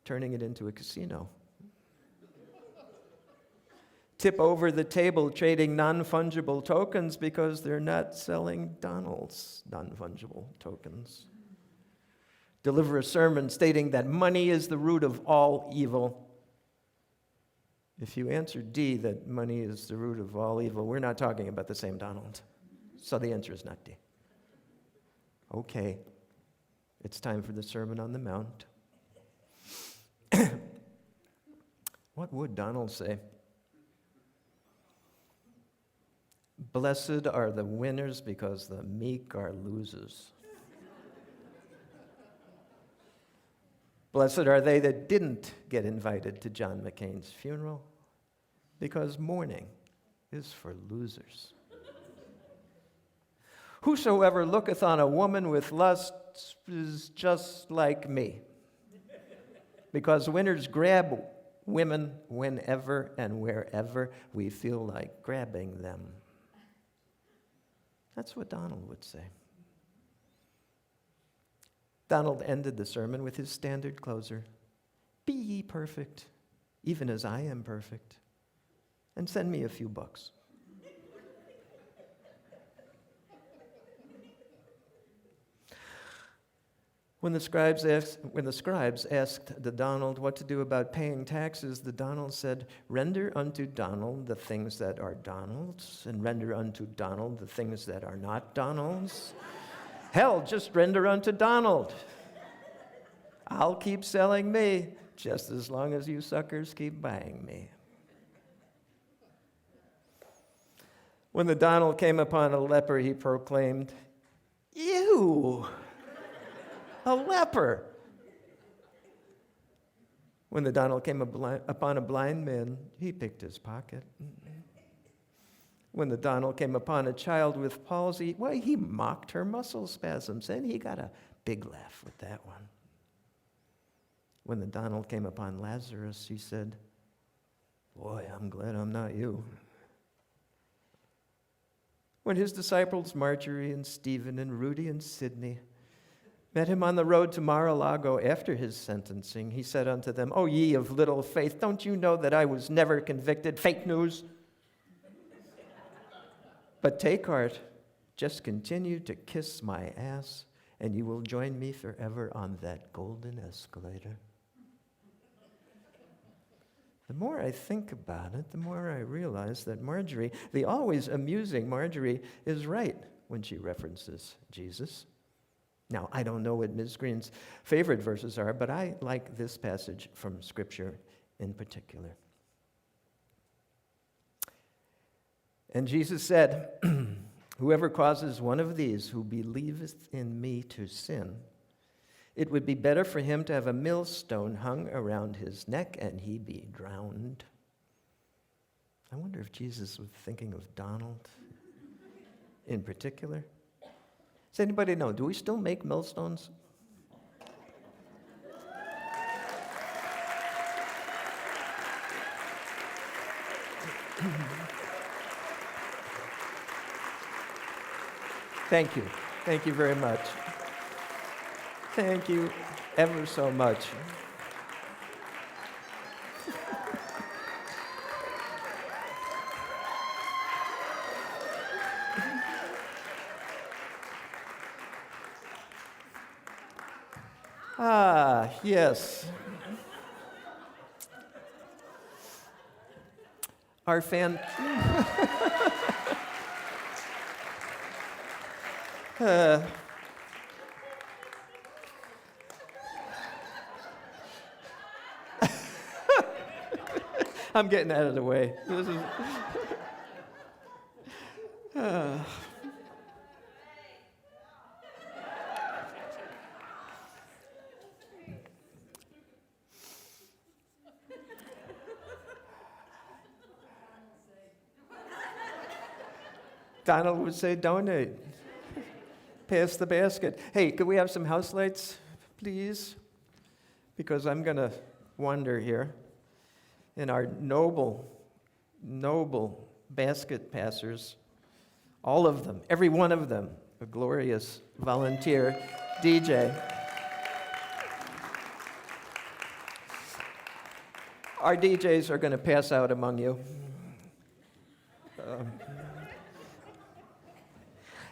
turning it into a casino. Tip over the table, trading non-fungible tokens because they're not selling Donald's non-fungible tokens. Deliver a sermon stating that money is the root of all evil. If you answer D, that money is the root of all evil, we're not talking about the same Donald. So the answer is not D. Okay, it's time for the Sermon on the Mount. What would Donald say? Blessed are the winners because the meek are losers. Blessed are they that didn't get invited to John McCain's funeral, because mourning is for losers. Whosoever looketh on a woman with lust is just like me, because winners grab women whenever and wherever we feel like grabbing them. That's what Donald would say. Donald ended the sermon with his standard closer. Be ye perfect, even as I am perfect. And send me a few bucks. When the scribes asked the Donald what to do about paying taxes, the Donald said, render unto Donald the things that are Donald's, and render unto Donald the things that are not Donald's. Hell, just render unto Donald. I'll keep selling me, just as long as you suckers keep buying me. When the Donald came upon a leper, he proclaimed, ew! A leper. When the Donald came upon a blind man, he picked his pocket. When the Donald came upon a child with palsy, well, he mocked her muscle spasms, and he got a big laugh with that one. When the Donald came upon Lazarus, he said, boy, I'm glad I'm not you. When his disciples, Marjorie and Stephen and Rudy and Sidney, met him on the road to Mar-a-Lago after his sentencing, he said unto them, O ye of little faith, don't you know that I was never convicted? Fake news. But take heart, just continue to kiss my ass, and you will join me forever on that golden escalator. The more I think about it, the more I realize that Marjorie, the always amusing Marjorie, is right when she references Jesus. Now, I don't know what Ms. Green's favorite verses are, but I like this passage from Scripture in particular. And Jesus said, whoever causes one of these who believeth in me to sin, it would be better for him to have a millstone hung around his neck and he be drowned. I wonder if Jesus was thinking of Donald in particular. Does anybody know, do we still make millstones? Thank you. Thank you very much. Thank you ever so much. Yes. Our fan... I'm getting out of the way. This is... Donald would say, donate. Pass the basket. Hey, could we have some house lights, please? Because I'm going to wander here. And our noble basket passers, all of them, every one of them, a glorious volunteer DJ. Our DJs are going to pass out among you.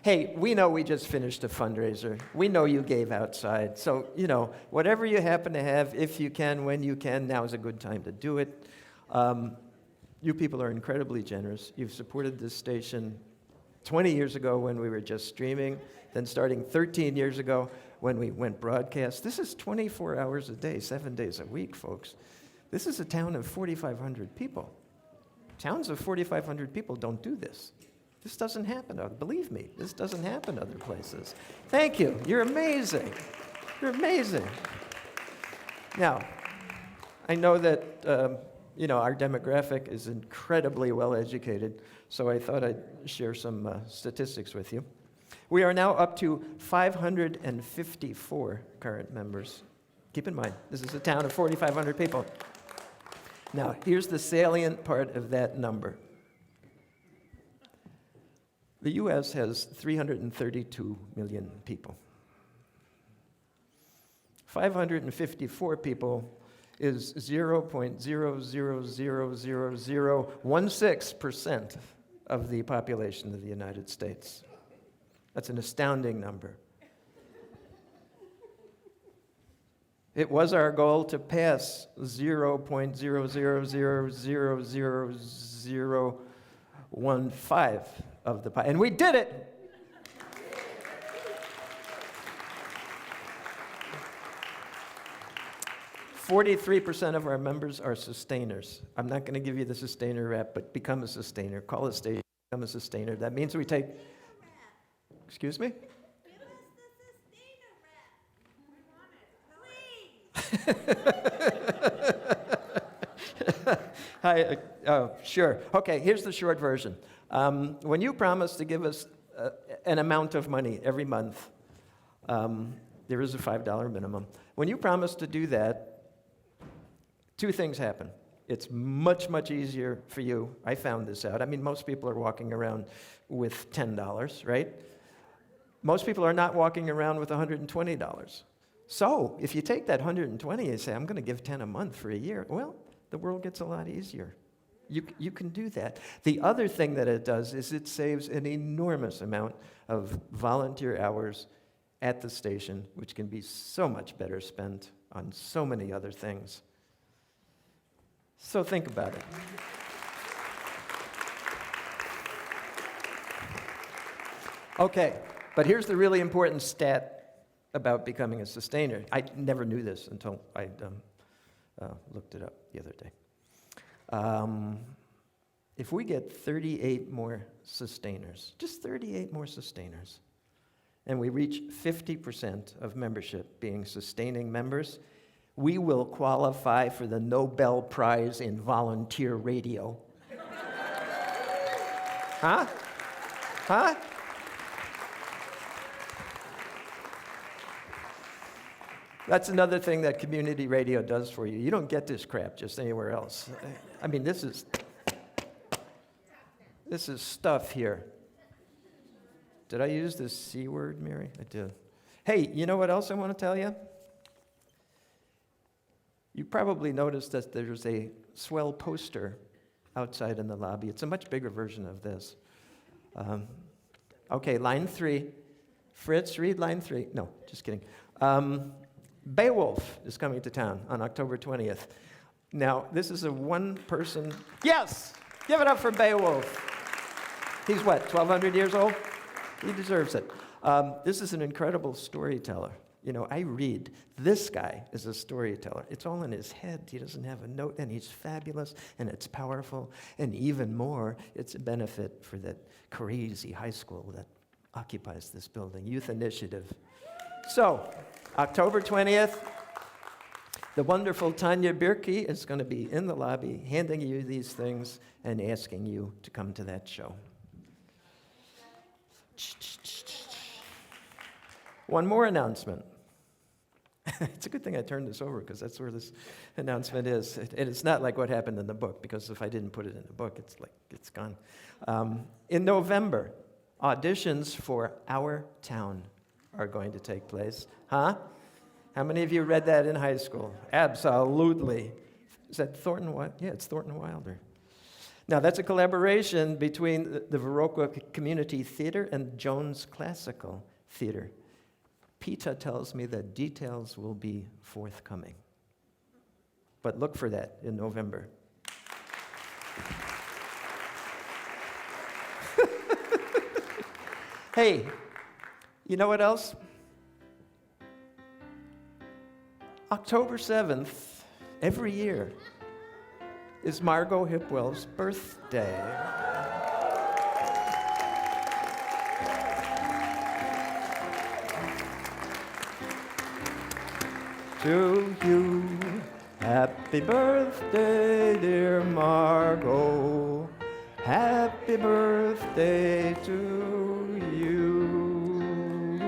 Hey, we know we just finished a fundraiser. We know you gave outside. So, whatever you happen to have, if you can, when you can, now is a good time to do it. You people are incredibly generous. You've supported this station 20 years ago when we were just streaming, then starting 13 years ago when we went broadcast. This is 24 hours a day, 7 days a week, folks. This is a town of 4,500 people. Towns of 4,500 people don't do this. This doesn't happen. Believe me, this doesn't happen other places. Thank you. You're amazing. You're amazing. Now, I know that our demographic is incredibly well educated, so I thought I'd share some statistics with you. We are now up to 554 current members. Keep in mind, this is a town of 4,500 people. Now, here's the salient part of that number. The U.S. has 332 million people. 554 people is 0.000016% of the population of the United States. That's an astounding number. It was our goal to pass 0.00000015 of the and we did it. %43 of our members are sustainers. I'm not going to give you the sustainer rep, but become a sustainer. Call a station, become a sustainer. That means we take. Excuse me? Give us the sustainer rep. We want it, please. Hi, sure. Okay, here's the short version. When you promise to give us an amount of money every month, there is a $5 minimum. When you promise to do that, two things happen. It's much, much easier for you. I found this out. I mean, most people are walking around with $10, right? Most people are not walking around with $120. So if you take that $120 and say, I'm going to give 10 a month for a year, well, the world gets a lot easier. You can do that. The other thing that it does is it saves an enormous amount of volunteer hours at the station, which can be so much better spent on so many other things. So think about it. Okay, but here's the really important stat about becoming a sustainer. I never knew this until I looked it up the other day. If we get 38 more sustainers, just 38 more sustainers, and we reach 50% of membership being sustaining members, we will qualify for the Nobel Prize in Volunteer Radio. Huh? Huh? That's another thing that community radio does for you. You don't get this crap just anywhere else. I mean, this is stuff here. Did I use the C word, Mary? I did. Hey, you know what else I want to tell you? You probably noticed that there's a swell poster outside in the lobby. It's a much bigger version of this. Okay, line 3. Fritz, read line 3. No, just kidding. Beowulf is coming to town on October 20th. Now, this is a one-person... Yes! Give it up for Beowulf. He's what, 1,200 years old? He deserves it. This is an incredible storyteller. You know, I read, this guy is a storyteller. It's all in his head. He doesn't have a note, and he's fabulous, and it's powerful, and even more, it's a benefit for that crazy high school that occupies this building, Youth Initiative. So, October 20th, the wonderful Tanya Birke is going to be in the lobby handing you these things and asking you to come to that show. One more announcement. It's a good thing I turned this over because that's where this announcement is. And it's not like what happened in the book, because if I didn't put it in the book, it's gone. In November, auditions for Our Town are going to take place. Huh? How many of you read that in high school? Absolutely. Is that Thornton Wilder? Yeah, it's Thornton Wilder. Now, that's a collaboration between the Viroqua Community Theater and Jones Classical Theater. PETA tells me that details will be forthcoming. But look for that in November. Hey, you know what else? October 7th, every year, is Margot Hipwell's birthday. To you, happy birthday, dear Margot. Happy birthday to you.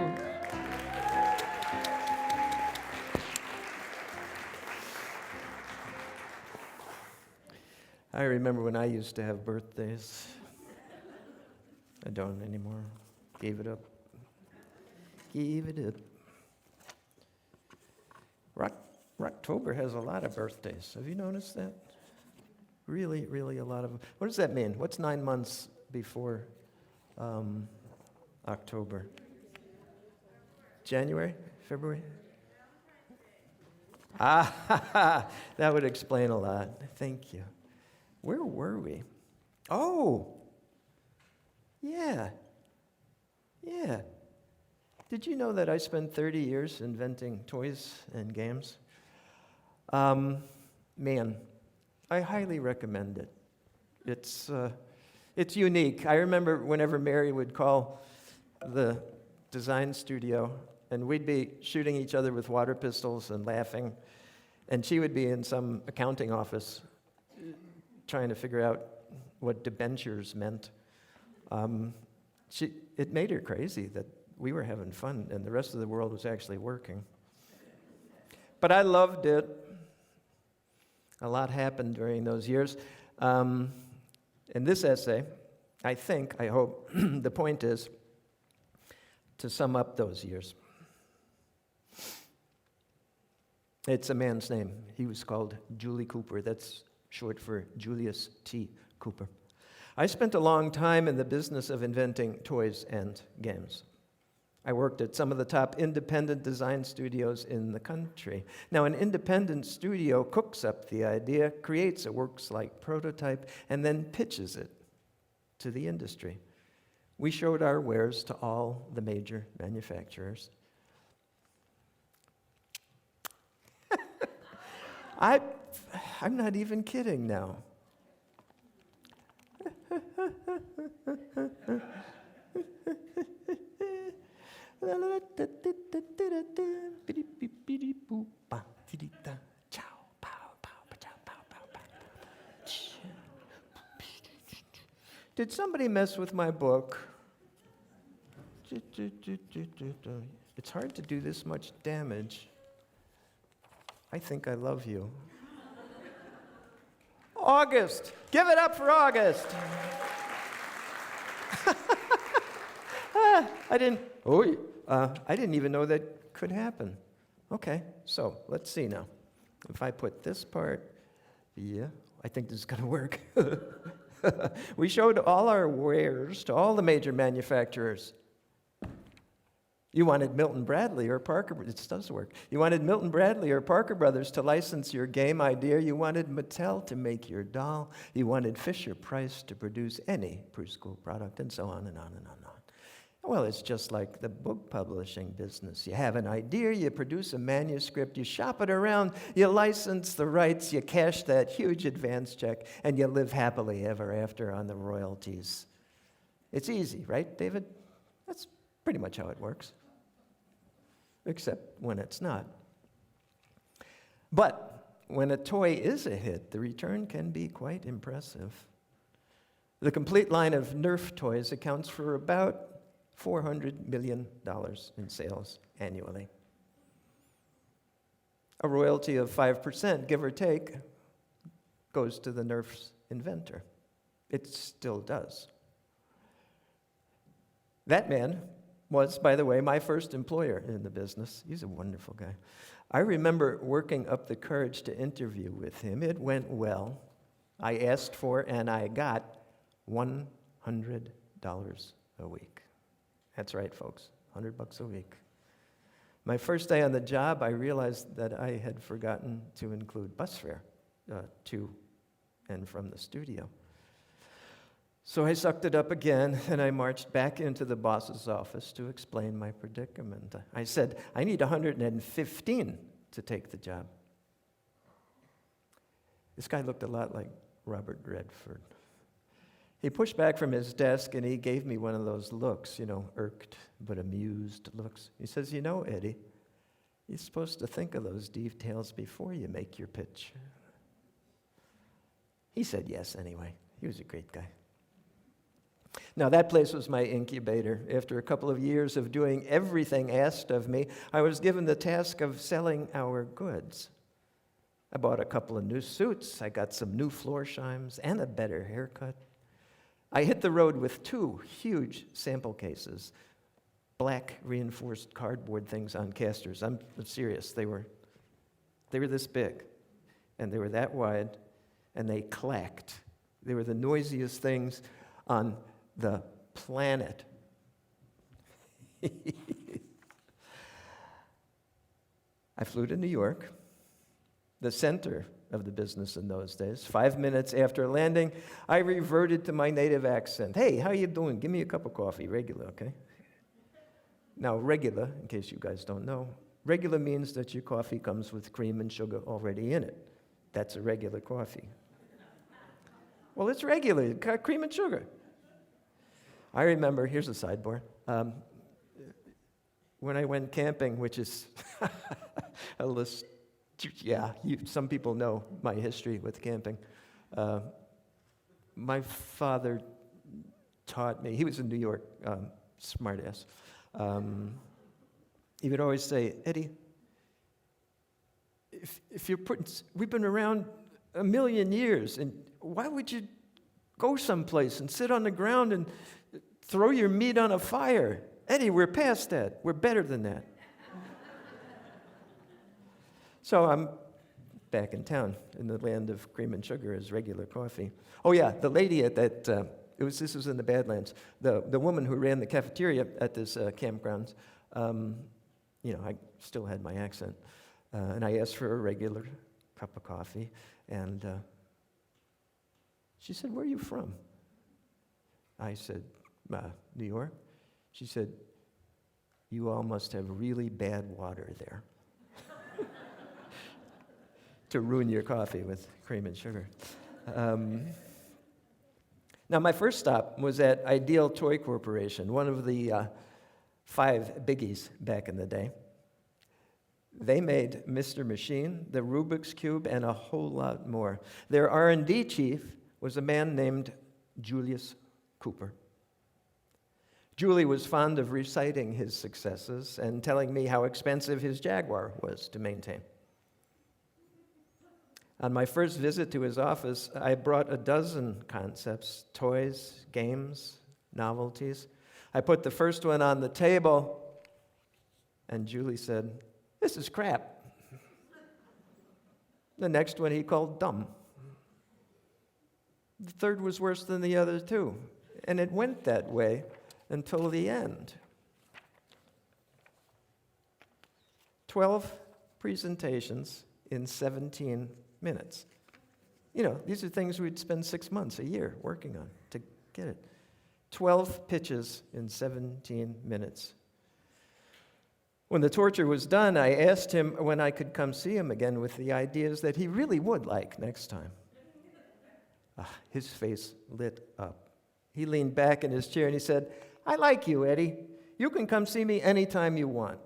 I remember when I used to have birthdays. I don't anymore. Gave it up. Gave it up. October has a lot of birthdays. Have you noticed that? Really, really a lot of them. What does that mean? What's 9 months before October? January? February? Ah, that would explain a lot. Thank you. Where were we? Oh, yeah. Did you know that I spent 30 years inventing toys and games? Man, I highly recommend it. It's unique. I remember whenever Mary would call the design studio, and we'd be shooting each other with water pistols and laughing, and she would be in some accounting office trying to figure out what debentures meant. It made her crazy that we were having fun and the rest of the world was actually working. But I loved it. A lot happened during those years. In this essay, I hope, the point is to sum up those years. It's a man's name. He was called Julie Cooper. That's short for Julius T. Cooper. I spent a long time in the business of inventing toys and games. I worked at some of the top independent design studios in the country. Now, an independent studio cooks up the idea, creates a works-like prototype, and then pitches it to the industry. We showed our wares to all the major manufacturers. I'm not even kidding now. Did somebody mess with my book? It's hard to do this much damage. I think I love you. August. Give it up for August. I didn't even know that could happen. Okay, so let's see now. If I put this part, I think this is going to work. We showed all our wares to all the major manufacturers. You wanted Milton Bradley or Parker, it does work. You wanted Milton Bradley or Parker Brothers to license your game idea. You wanted Mattel to make your doll. You wanted Fisher-Price to produce any preschool product, and so on and on and on and on. Well, it's just like the book publishing business. You have an idea, you produce a manuscript, you shop it around, you license the rights, you cash that huge advance check, and you live happily ever after on the royalties. It's easy, right, David? That's pretty much how it works. Except when it's not. But when a toy is a hit, the return can be quite impressive. The complete line of Nerf toys accounts for about $400 million in sales annually. A royalty of 5%, give or take, goes to the Nerf's inventor. It still does. That man was, by the way, my first employer in the business. He's a wonderful guy. I remember working up the courage to interview with him. It went well. I asked for and I got $100 a week. That's right, folks, $100 a week. My first day on the job, I realized that I had forgotten to include bus fare to and from the studio. So I sucked it up again, and I marched back into the boss's office to explain my predicament. I said, I need 115 to take the job. This guy looked a lot like Robert Redford. He pushed back from his desk, and he gave me one of those looks, irked but amused looks. He says, Eddie, you're supposed to think of those details before you make your pitch. He said yes anyway. He was a great guy. Now, that place was my incubator. After a couple of years of doing everything asked of me, I was given the task of selling our goods. I bought a couple of new suits. I got some new floor shimes and a better haircut. I hit the road with 2 huge sample cases, black reinforced cardboard things on casters. I'm serious. They were They were this big, and they were that wide, and they clacked. They were the noisiest things on the planet. I flew to New York, the center of the business in those days. 5 minutes after landing, I reverted to my native accent. Hey, how you doing? Give me a cup of coffee, regular, okay? Now, regular, in case you guys don't know, regular means that your coffee comes with cream and sugar already in it. That's a regular coffee. Well, it's regular, it's got cream and sugar. I remember, here's a sidebar. When I went camping, which is a list, some people know my history with camping. My father taught me, he was a New York smartass. He would always say, Eddie, if you're we've been around a million years, and why would you go someplace and sit on the ground and throw your meat on a fire? Eddie, we're past that. We're better than that. So I'm back in town in the land of cream and sugar as regular coffee. Oh yeah, the lady at that, this was in the Badlands, the woman who ran the cafeteria at this campgrounds, I still had my accent. And I asked for a regular cup of coffee, and she said, where are you from? I said, New York. She said, you all must have really bad water there to ruin your coffee with cream and sugar. Now, my first stop was at Ideal Toy Corporation, one of the 5 biggies back in the day. They made Mr. Machine, the Rubik's Cube, and a whole lot more. Their R&D chief was a man named Julius Cooper. Julie was fond of reciting his successes and telling me how expensive his Jaguar was to maintain. On my first visit to his office, I brought a dozen concepts, toys, games, novelties. I put the first one on the table, and Julie said, this is crap. The next one he called dumb. The third was worse than the other two, and it went that way until the end. 12 presentations in 17 minutes. These are things we'd spend 6 months, a year working on to get it. 12 pitches in 17 minutes. When the torture was done, I asked him when I could come see him again with the ideas that he really would like next time. His face lit up. He leaned back in his chair and he said, I like you, Eddie. You can come see me anytime you want.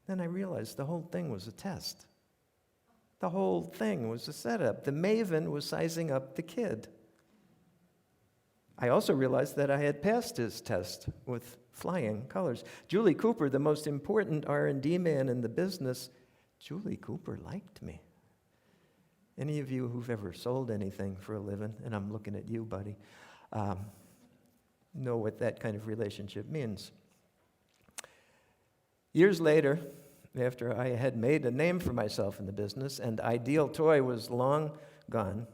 Then I realized the whole thing was a test. The whole thing was a setup. The maven was sizing up the kid. I also realized that I had passed his test with flying colors. Julie Cooper, the most important R&D man in the business, Julie Cooper liked me. Any of you who've ever sold anything for a living, and I'm looking at you, buddy, know what that kind of relationship means. Years later, after I had made a name for myself in the business and Ideal Toy was long gone,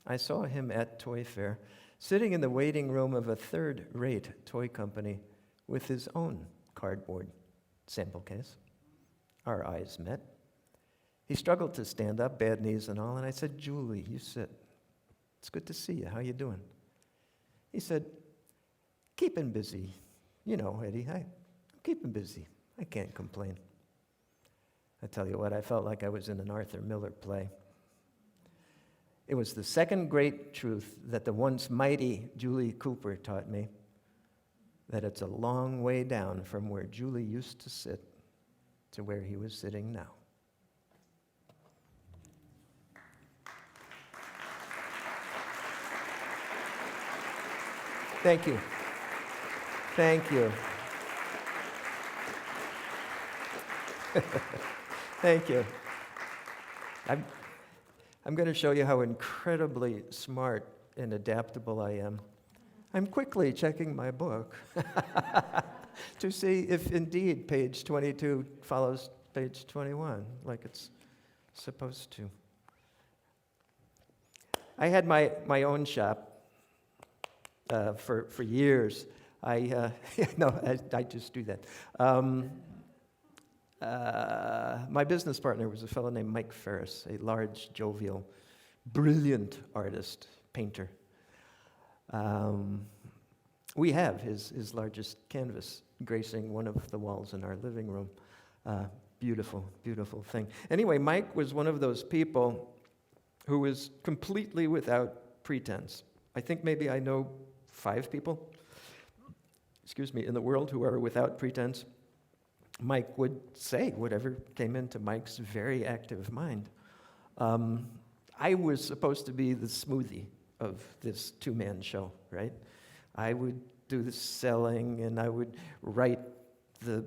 I saw him at Toy Fair, sitting in the waiting room of a third-rate toy company with his own cardboard sample case. Our eyes met. He struggled to stand up, bad knees and all, and I said, Julie, you sit. It's good to see you. How you doing? He said, keeping busy. Eddie, I'm keeping busy. I can't complain. I tell you what, I felt like I was in an Arthur Miller play. It was the second great truth that the once mighty Julie Cooper taught me, that it's a long way down from where Julie used to sit to where he was sitting now. Thank you. Thank you. Thank you. I'm going to show you how incredibly smart and adaptable I am. I'm quickly checking my book to see if indeed page 22 follows page 21, like it's supposed to. I had my own shop for years. I just do that. My business partner was a fellow named Mike Ferris, a large, jovial, brilliant artist, painter. We have his largest canvas gracing one of the walls in our living room. Beautiful, beautiful thing. Anyway, Mike was one of those people who was completely without pretense. I think maybe I know 5 people, in the world who are without pretense. Mike would say whatever came into Mike's very active mind. I was supposed to be the smoothie of this 2-man show, right? I would do the selling, and I would write the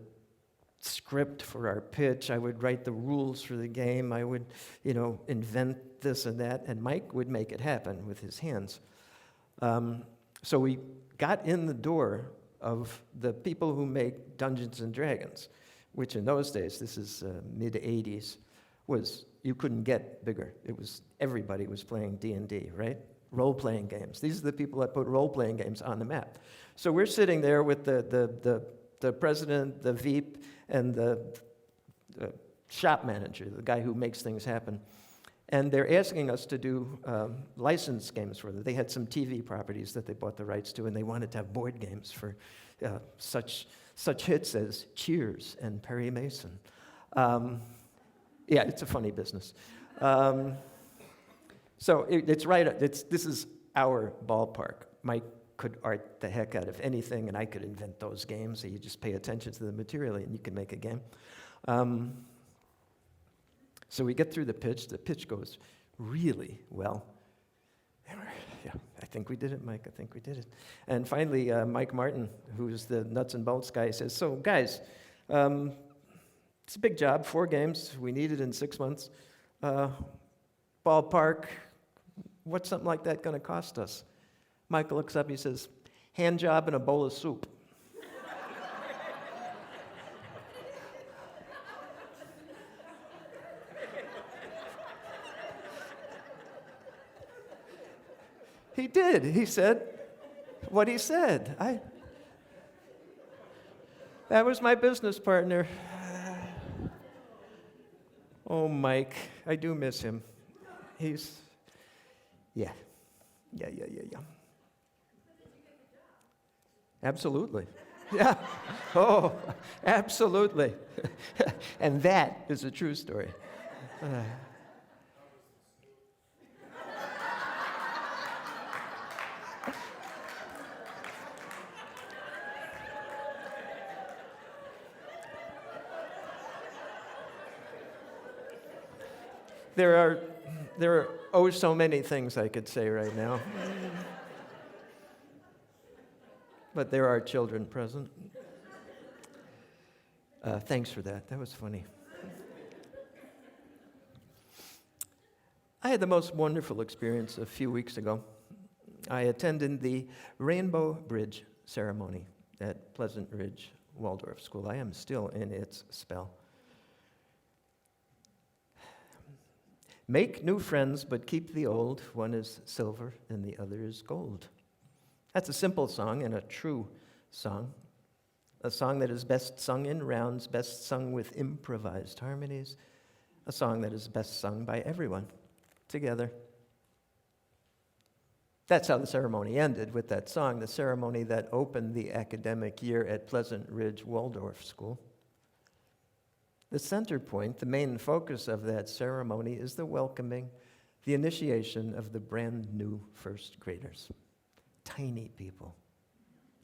script for our pitch. I would write the rules for the game. I would, invent this and that, and Mike would make it happen with his hands. So we got in the door of the people who make Dungeons and Dragons, which in those days, this is mid-'80s, was you couldn't get bigger. It was everybody was playing D&D, right? Role-playing games. These are the people that put role-playing games on the map. So we're sitting there with the president, the VP, and the shop manager, the guy who makes things happen. And they're asking us to do license games for them. They had some TV properties that they bought the rights to, and they wanted to have board games for such hits as Cheers and Perry Mason. Yeah, it's a funny business. So it's right. This is our ballpark. Mike could art the heck out of anything, and I could invent those games. So you just pay attention to the material, and you can make a game. So we get through the pitch. The pitch goes really well. Yeah, I think we did it, Mike. I think we did it. And finally, Mike Martin, who's the nuts and bolts guy, says, "So, guys, it's a big job. 4 games. We need it in 6 months. Ballpark. What's something like that going to cost us?" Mike looks up. He says, "Hand job and a bowl of soup." He did. He said what he said. That was my business partner. Oh, Mike, I do miss him. Yeah. Absolutely. Yeah. Oh, absolutely. And that is a true story. There are oh so many things I could say right now. But there are children present. Thanks for that. That was funny. I had the most wonderful experience a few weeks ago. I attended the Rainbow Bridge ceremony at Pleasant Ridge Waldorf School. I am still in its spell. Make new friends, but keep the old. One is silver and the other is gold. That's a simple song and a true song. A song that is best sung in rounds, best sung with improvised harmonies. A song that is best sung by everyone together. That's how the ceremony ended, with that song, the ceremony that opened the academic year at Pleasant Ridge Waldorf School. The center point, the main focus of that ceremony is the welcoming, the initiation of the brand new first graders. Tiny people.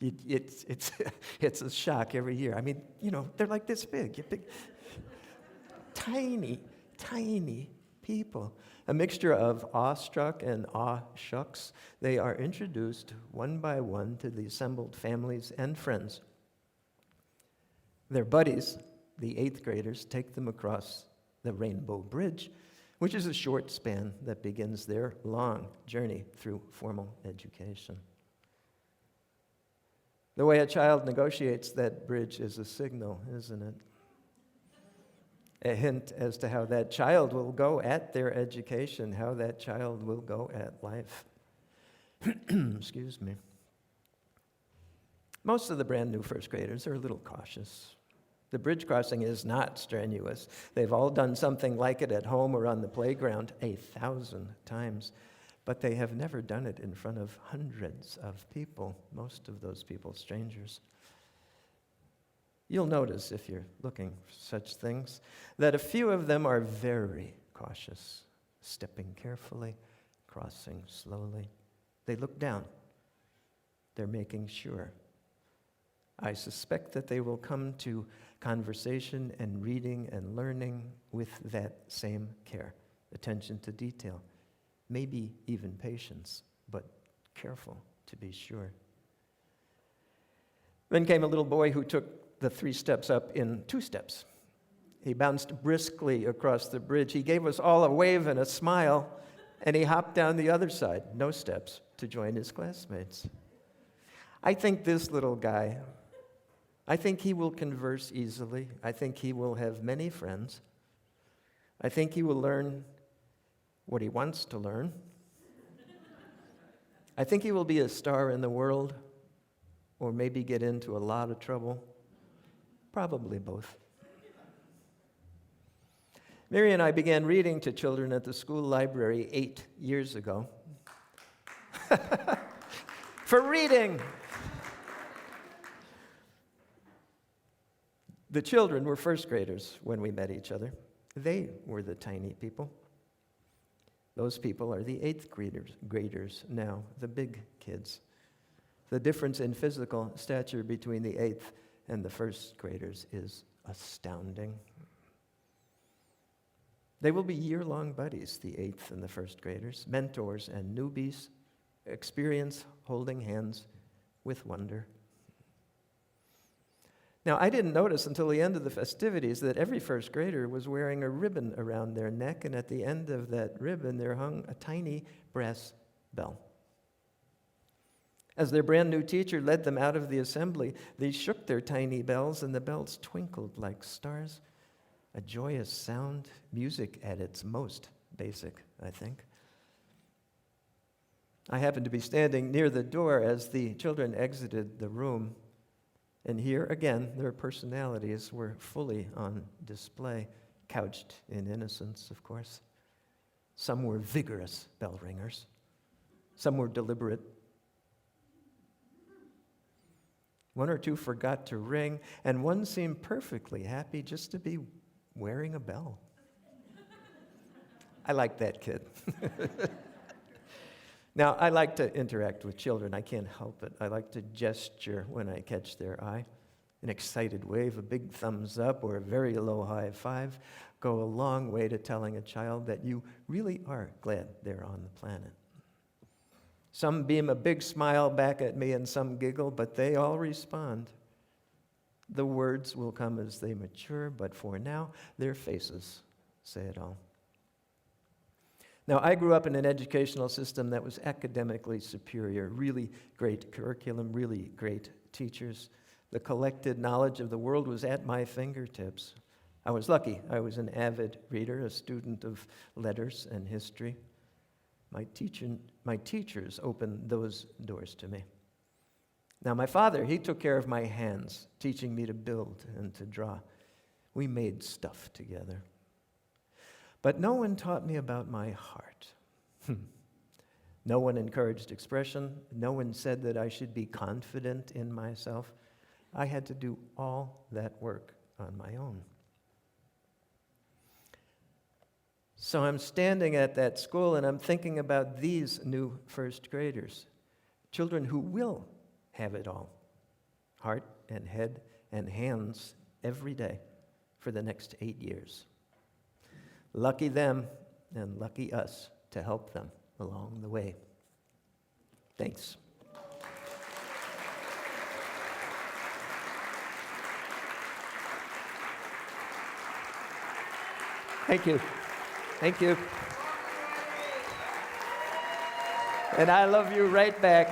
It's a shock every year. I mean, they're like this big. Tiny people. A mixture of awestruck and awe-shucks. They are introduced one by one to the assembled families and friends. Their buddies, the 8th graders, take them across the Rainbow Bridge, which is a short span that begins their long journey through formal education. The way a child negotiates that bridge is a signal, isn't it? a hint as to how that child will go at their education, how that child will go at life. Excuse me. Most of the brand new first graders are a little cautious. The bridge crossing is not strenuous. They've all done something like it at home or on the playground 1,000 times, but they have never done it in front of hundreds of people, most of those people strangers. You'll notice, if you're looking for such things, that a few of them are very cautious, stepping carefully, crossing slowly. They look down. They're making sure. I suspect that they will come to conversation and reading and learning with that same care, attention to detail, maybe even patience, but careful to be sure. Then came a little boy who took the 3 steps up in 2 steps. He bounced briskly across the bridge. He gave us all a wave and a smile, and he hopped down the other side, no steps, to join his classmates. I think this little guy, I think he will converse easily. I think he will have many friends. I think he will learn what he wants to learn. I think he will be a star in the world, or maybe get into a lot of trouble. Probably both. Mary and I began reading to children at the school library 8 years ago. For reading! The children were first graders when we met each other. They were the tiny people. Those people are the 8th graders now, the big kids. The difference in physical stature between the 8th and the first graders is astounding. They will be year-long buddies, the 8th and the first graders, mentors and newbies, experience holding hands with wonder. Now, I didn't notice until the end of the festivities that every first grader was wearing a ribbon around their neck, and at the end of that ribbon there hung a tiny brass bell. As their brand new teacher led them out of the assembly, they shook their tiny bells, and the bells twinkled like stars. A joyous sound, music at its most basic, I think. I happened to be standing near the door as the children exited the room, and here again their personalities were fully on display, couched in innocence, of course. Some were vigorous bell ringers. Some were deliberate. One or two forgot to ring, and one seemed perfectly happy just to be wearing a bell. I like that kid. Now, I like to interact with children. I can't help it. I like to gesture when I catch their eye. An excited wave, a big thumbs up, or a very low high five go a long way to telling a child that you really are glad they're on the planet. Some beam a big smile back at me and some giggle, but they all respond. The words will come as they mature, but for now, their faces say it all. Now, I grew up in an educational system that was academically superior, really great curriculum, really great teachers. The collected knowledge of the world was at my fingertips. I was lucky. I was an avid reader, a student of letters and history. My teachers opened those doors to me. Now, my father, he took care of my hands, teaching me to build and to draw. We made stuff together. But no one taught me about my heart. No one encouraged expression. No one said that I should be confident in myself. I had to do all that work on my own. So I'm standing at that school and I'm thinking about these new first graders, children who will have it all, heart and head and hands every day for the next 8 years. Lucky them and lucky us to help them along the way. Thanks. Thank you. Thank you. And I love you right back.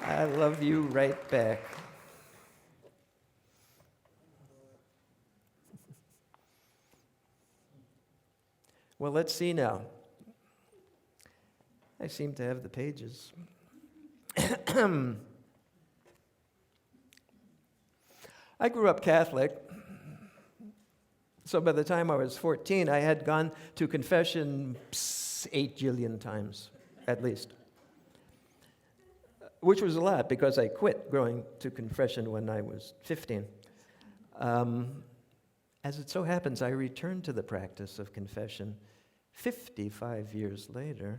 I love you right back. Well, let's see now. I seem to have the pages. I grew up Catholic, so by the time I was 14, I had gone to confession 8 jillion times, at least. Which was a lot, because I quit going to confession when I was 15. As it so happens, I returned to the practice of confession 55 years later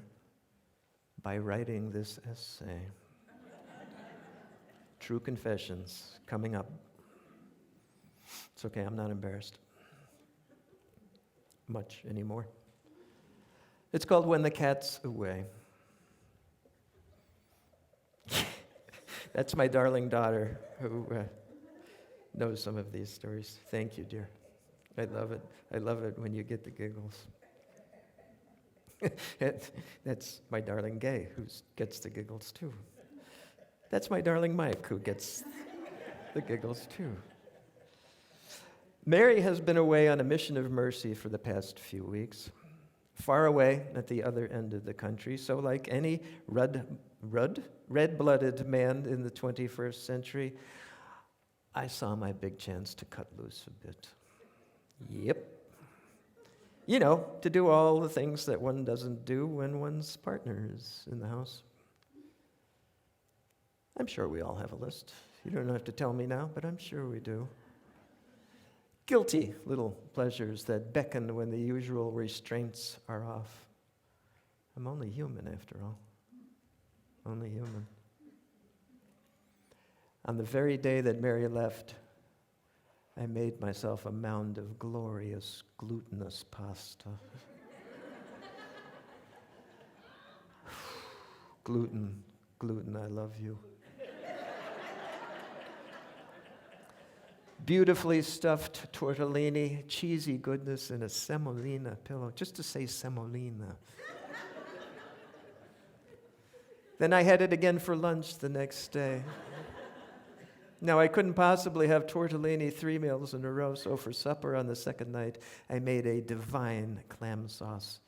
by writing this essay. True Confessions, coming up. It's okay, I'm not embarrassed much anymore. It's called When the Cat's Away. That's my darling daughter who knows some of these stories. Thank you, dear. I love it. I love it when you get the giggles. That's my darling Gay, who gets the giggles too. That's my darling Mike, who gets the giggles too. Mary has been away on a mission of mercy for the past few weeks, far away at the other end of the country. So like any red-blooded man in the 21st century, I saw my big chance to cut loose a bit. Yep. You know, to do all the things that one doesn't do when one's partner is in the house. I'm sure we all have a list. You don't have to tell me now, but I'm sure we do. Guilty little pleasures that beckon when the usual restraints are off. I'm only human, after all. Only human. On the very day that Mary left, I made myself a mound of glorious glutinous pasta. Gluten, I love you. Beautifully stuffed tortellini, cheesy goodness in a semolina pillow, just to say semolina. Then I had it again for lunch the next day. Now, I couldn't possibly have tortellini 3 meals in a row, so for supper on the second night, I made a divine clam sauce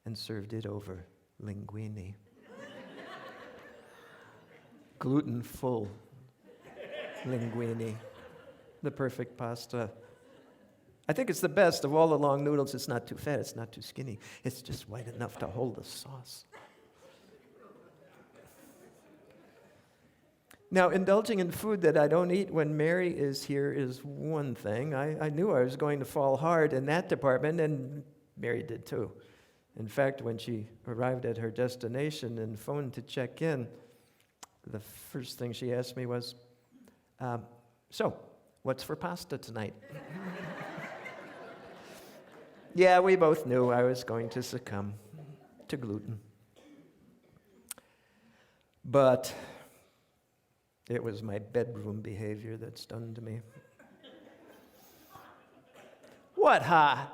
and served it over linguine. Gluten-full linguine. The perfect pasta. I think it's the best of all the long noodles. It's not too fat, it's not too skinny. It's just wide enough to hold the sauce. Now, indulging in food that I don't eat when Mary is here is one thing. I knew I was going to fall hard in that department, and Mary did too. In fact, when she arrived at her destination and phoned to check in, the first thing she asked me was, so, what's for pasta tonight? Yeah, we both knew I was going to succumb to gluten. But it was my bedroom behavior that stunned me. What, ha?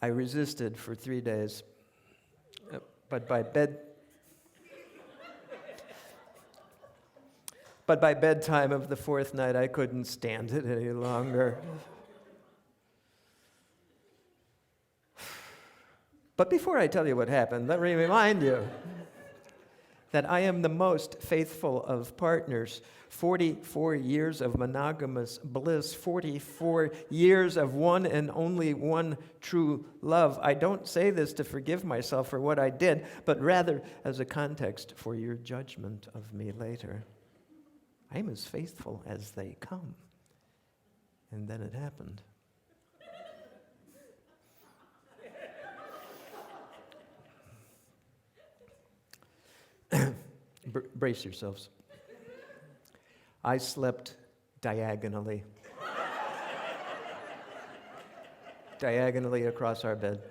I resisted for 3 days, but by bedtime of the 4th night, I couldn't stand it any longer. But before I tell you what happened, let me remind you that I am the most faithful of partners. 44 years of monogamous bliss, 44 years of one and only one true love. I don't say this to forgive myself for what I did, but rather as a context for your judgment of me later. I'm as faithful as they come. And then it happened. Brace yourselves. I slept diagonally. Diagonally across our bed.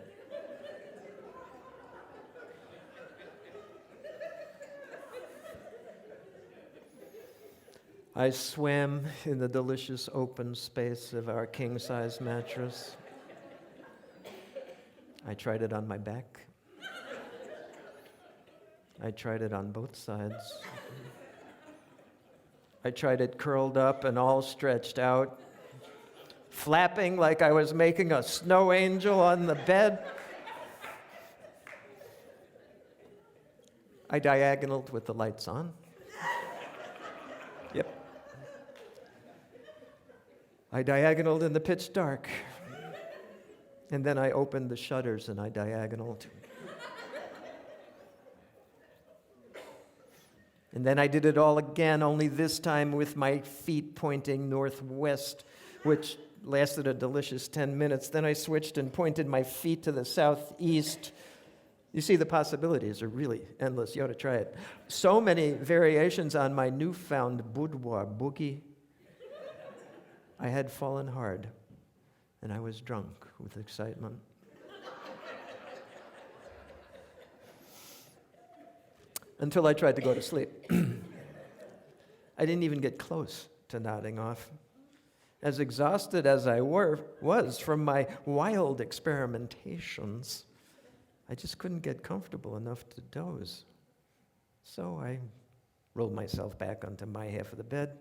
I swam in the delicious open space of our king-size mattress. I tried it on my back. I tried it on both sides. I tried it curled up and all stretched out, flapping like I was making a snow angel on the bed. I diagonaled with the lights on. Yep. I diagonaled in the pitch dark. And then I opened the shutters and I diagonaled. And then I did it all again, only this time with my feet pointing northwest, which lasted a delicious 10 minutes. Then I switched and pointed my feet to the southeast. You see, the possibilities are really endless. You ought to try it. So many variations on my newfound boudoir boogie. I had fallen hard, and I was drunk with excitement. Until I tried to go to sleep. I didn't even get close to nodding off. As exhausted as I was from my wild experimentations, I just couldn't get comfortable enough to doze. So I rolled myself back onto my half of the bed,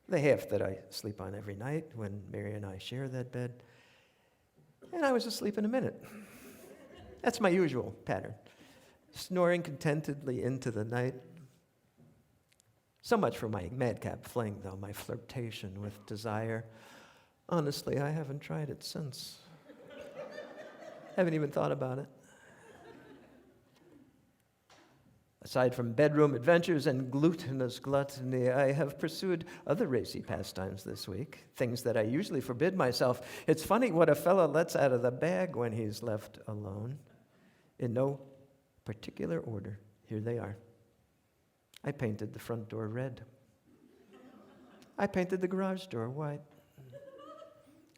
the half that I sleep on every night when Mary and I share that bed, and I was asleep in a minute. That's my usual pattern. Snoring contentedly into the night. So much for my madcap fling, though, my flirtation with desire. Honestly, I haven't tried it since. Haven't even thought about it. Aside from bedroom adventures and glutinous gluttony, I have pursued other racy pastimes this week, things that I usually forbid myself. It's funny what a fellow lets out of the bag when he's left alone. In no particular order, here they are. I painted the front door red. I painted the garage door white.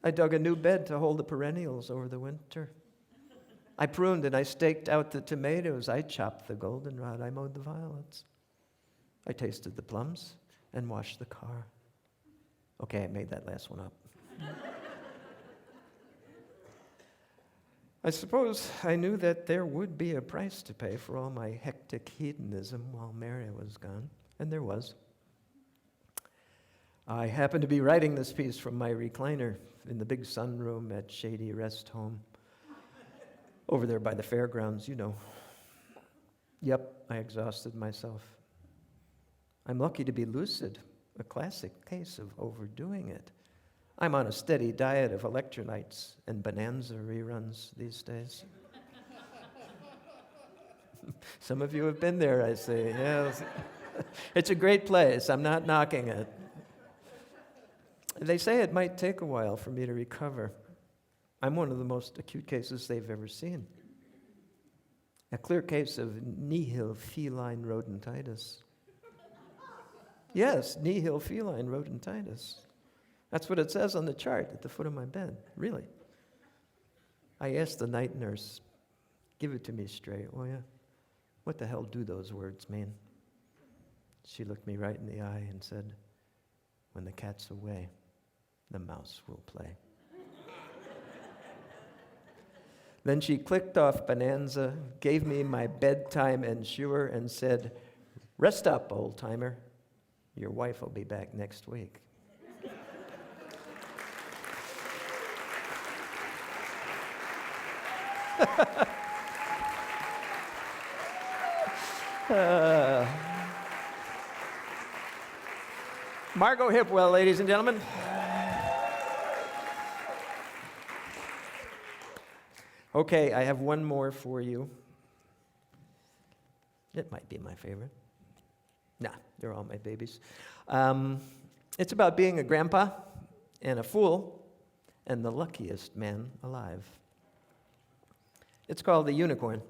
I dug a new bed to hold the perennials over the winter. I pruned and I staked out the tomatoes. I chopped the goldenrod. I mowed the violets. I tasted the plums and washed the car. Okay, I made that last one up. I suppose I knew that there would be a price to pay for all my hectic hedonism while Mary was gone, and there was. I happened to be writing this piece from my recliner in the big sunroom at Shady Rest Home, over there by the fairgrounds, you know. Yep, I exhausted myself. I'm lucky to be lucid, a classic case of overdoing it. I'm on a steady diet of electrolytes and Bonanza reruns these days. Some of you have been there, I see. Yes. It's a great place. I'm not knocking it. They say it might take a while for me to recover. I'm one of the most acute cases they've ever seen. A clear case of nihil feline rodentitis. Yes, nihil feline rodentitis. That's what it says on the chart at the foot of my bed, really. I asked the night nurse, give it to me straight, will you? What the hell do those words mean? She looked me right in the eye and said, when the cat's away, the mouse will play. Then she clicked off Bonanza, gave me my bedtime ensure, and said, rest up, old-timer. Your wife will be back next week. Margot Hipwell, ladies and gentlemen. Okay, I have one more for you. It might be my favorite. Nah, they're all my babies. It's about being a grandpa and a fool and the luckiest man alive. It's called The Unicorn.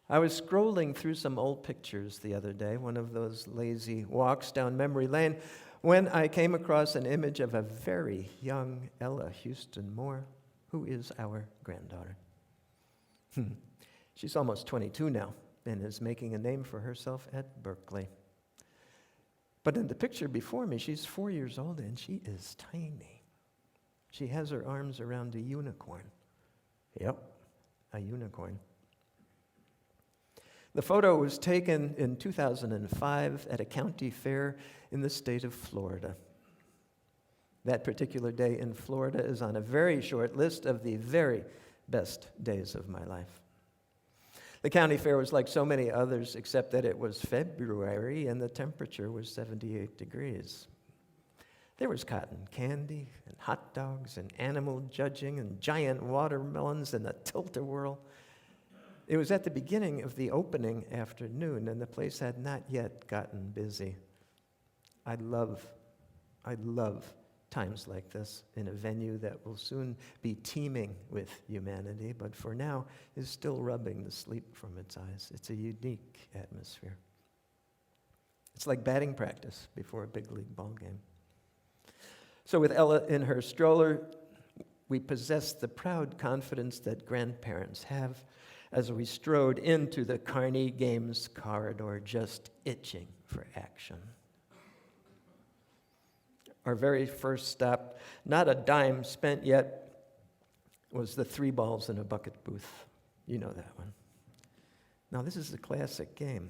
I was scrolling through some old pictures the other day, one of those lazy walks down memory lane, when I came across an image of a very young Ella Houston Moore, who is our granddaughter. She's almost 22 now and is making a name for herself at Berkeley. But in the picture before me, she's 4 years old and she is tiny. She has her arms around a unicorn. Yep, a unicorn. The photo was taken in 2005 at a county fair in the state of Florida. That particular day in Florida is on a very short list of the very best days of my life. The county fair was like so many others, except that it was February and the temperature was 78 degrees. There was cotton candy and hot dogs and animal judging and giant watermelons and a tilt-a-whirl. It was at the beginning of the opening afternoon, and the place had not yet gotten busy. I love times like this in a venue that will soon be teeming with humanity, but for now is still rubbing the sleep from its eyes. It's a unique atmosphere. It's like batting practice before a big league ball game. So with Ella in her stroller, we possessed the proud confidence that grandparents have as we strode into the Carney Games corridor, just itching for action. Our very first stop, not a dime spent yet, was the 3 balls in a bucket booth. You know that one. Now, this is a classic game.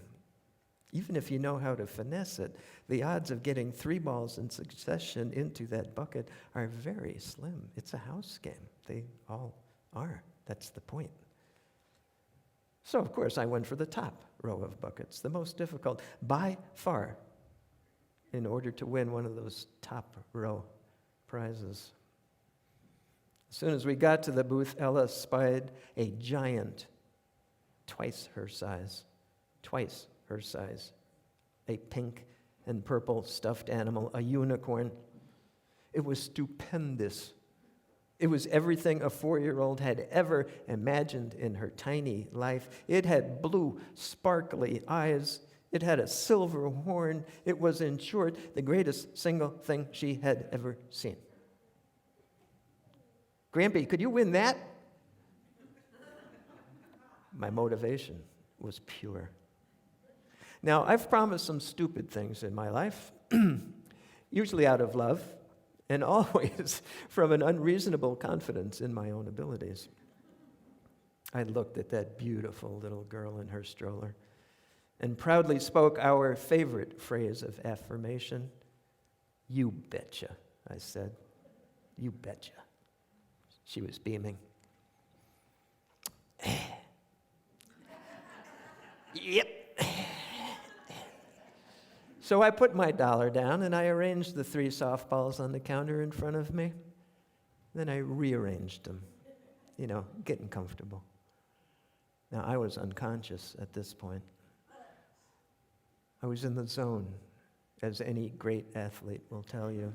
Even if you know how to finesse it, the odds of getting 3 balls in succession into that bucket are very slim. It's a house game. They all are. That's the point. So, of course, I went for the top row of buckets, the most difficult by far, in order to win one of those top row prizes. As soon as we got to the booth, Ella spied a giant, twice her size, a pink and purple stuffed animal, a unicorn. It was stupendous. It was everything a 4-year-old had ever imagined in her tiny life. It had blue, sparkly eyes. It had a silver horn. It was, in short, the greatest single thing she had ever seen. Grampy, could you win that? My motivation was pure. Now, I've promised some stupid things in my life, usually out of love, and always from an unreasonable confidence in my own abilities. I looked at that beautiful little girl in her stroller and proudly spoke our favorite phrase of affirmation. "You betcha," I said. "You betcha." She was beaming. Yep. So I put my dollar down and I arranged the 3 softballs on the counter in front of me. Then I rearranged them, getting comfortable. Now, I was unconscious at this point. I was in the zone, as any great athlete will tell you.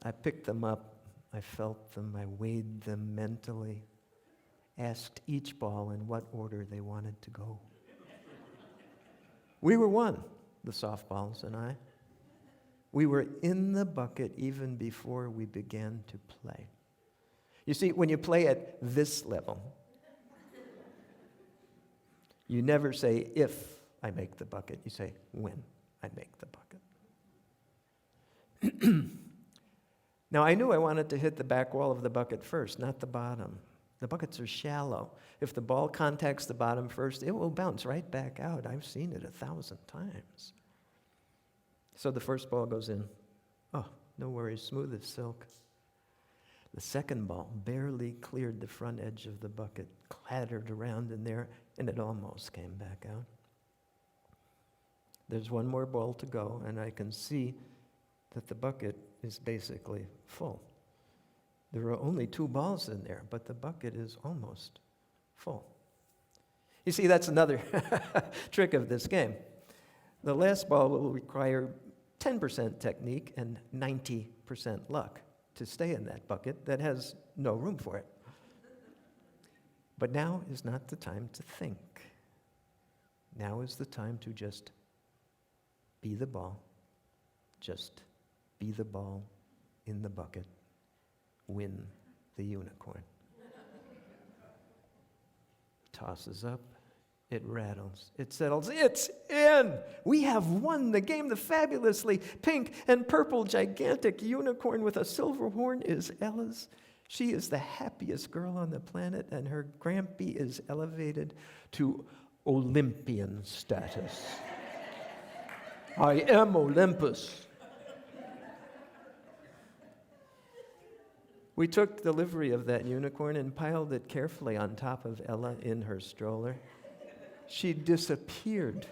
I picked them up, I felt them, I weighed them mentally, asked each ball in what order they wanted to go. We were one, the softballs and I. We were in the bucket even before we began to play. You see, when you play at this level, you never say, "if I make the bucket." You say, "when I make the bucket." Now, I knew I wanted to hit the back wall of the bucket first, not the bottom. The buckets are shallow. If the ball contacts the bottom first, it will bounce right back out. I've seen it 1,000 times. So the first ball goes in. Oh, no worries, smooth as silk. The second ball barely cleared the front edge of the bucket, clattered around in there, and it almost came back out. There's one more ball to go, and I can see that the bucket is basically full. There are only 2 balls in there, but the bucket is almost full. You see, that's another trick of this game. The last ball will require 10% technique and 90% luck to stay in that bucket that has no room for it. But now is not the time to think. Now is the time to just be the ball. Just be the ball in the bucket. Win the unicorn. Tosses up, it rattles, it settles, it's in! We have won the game. The fabulously pink and purple gigantic unicorn with a silver horn is Ella's. She is the happiest girl on the planet, and her Grampy is elevated to Olympian status. I am Olympus. We took delivery of that unicorn and piled it carefully on top of Ella in her stroller. She disappeared,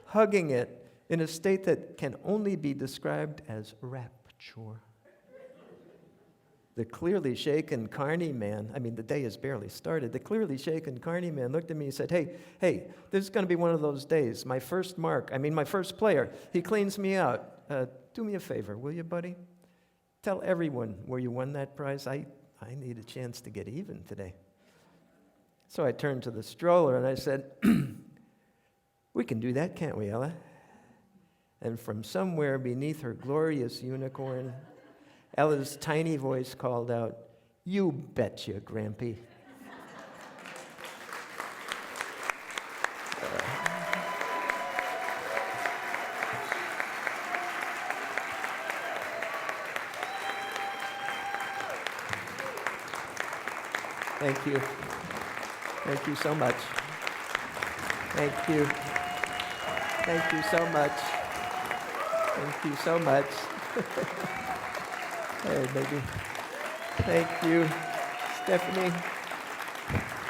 hugging it in a state that can only be described as rapture. The clearly shaken carny man, the day has barely started. The clearly shaken carny man looked at me and said, hey, this is going to be one of those days. My first player, he cleans me out. Do me a favor, will you, buddy? Tell everyone where you won that prize. I need a chance to get even today. So I turned to the stroller and I said, we can do that, can't we, Ella? And from somewhere beneath her glorious unicorn, Ella's tiny voice called out, "You betcha, Grampy." Thank you. Thank you so much. Thank you. Thank you so much. Thank you so much. Hey, baby. Thank you, Stephanie.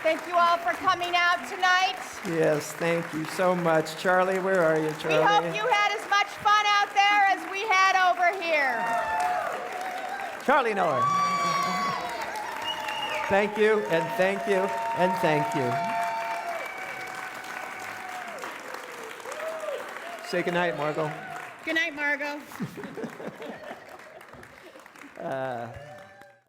Thank you all for coming out tonight. Yes, thank you so much. Charlie, where are you, Charlie? We hope you had as much fun out there as we had over here. Charlie Noah. Thank you, and thank you, and thank you. Say goodnight, Margot. Good night, Margot.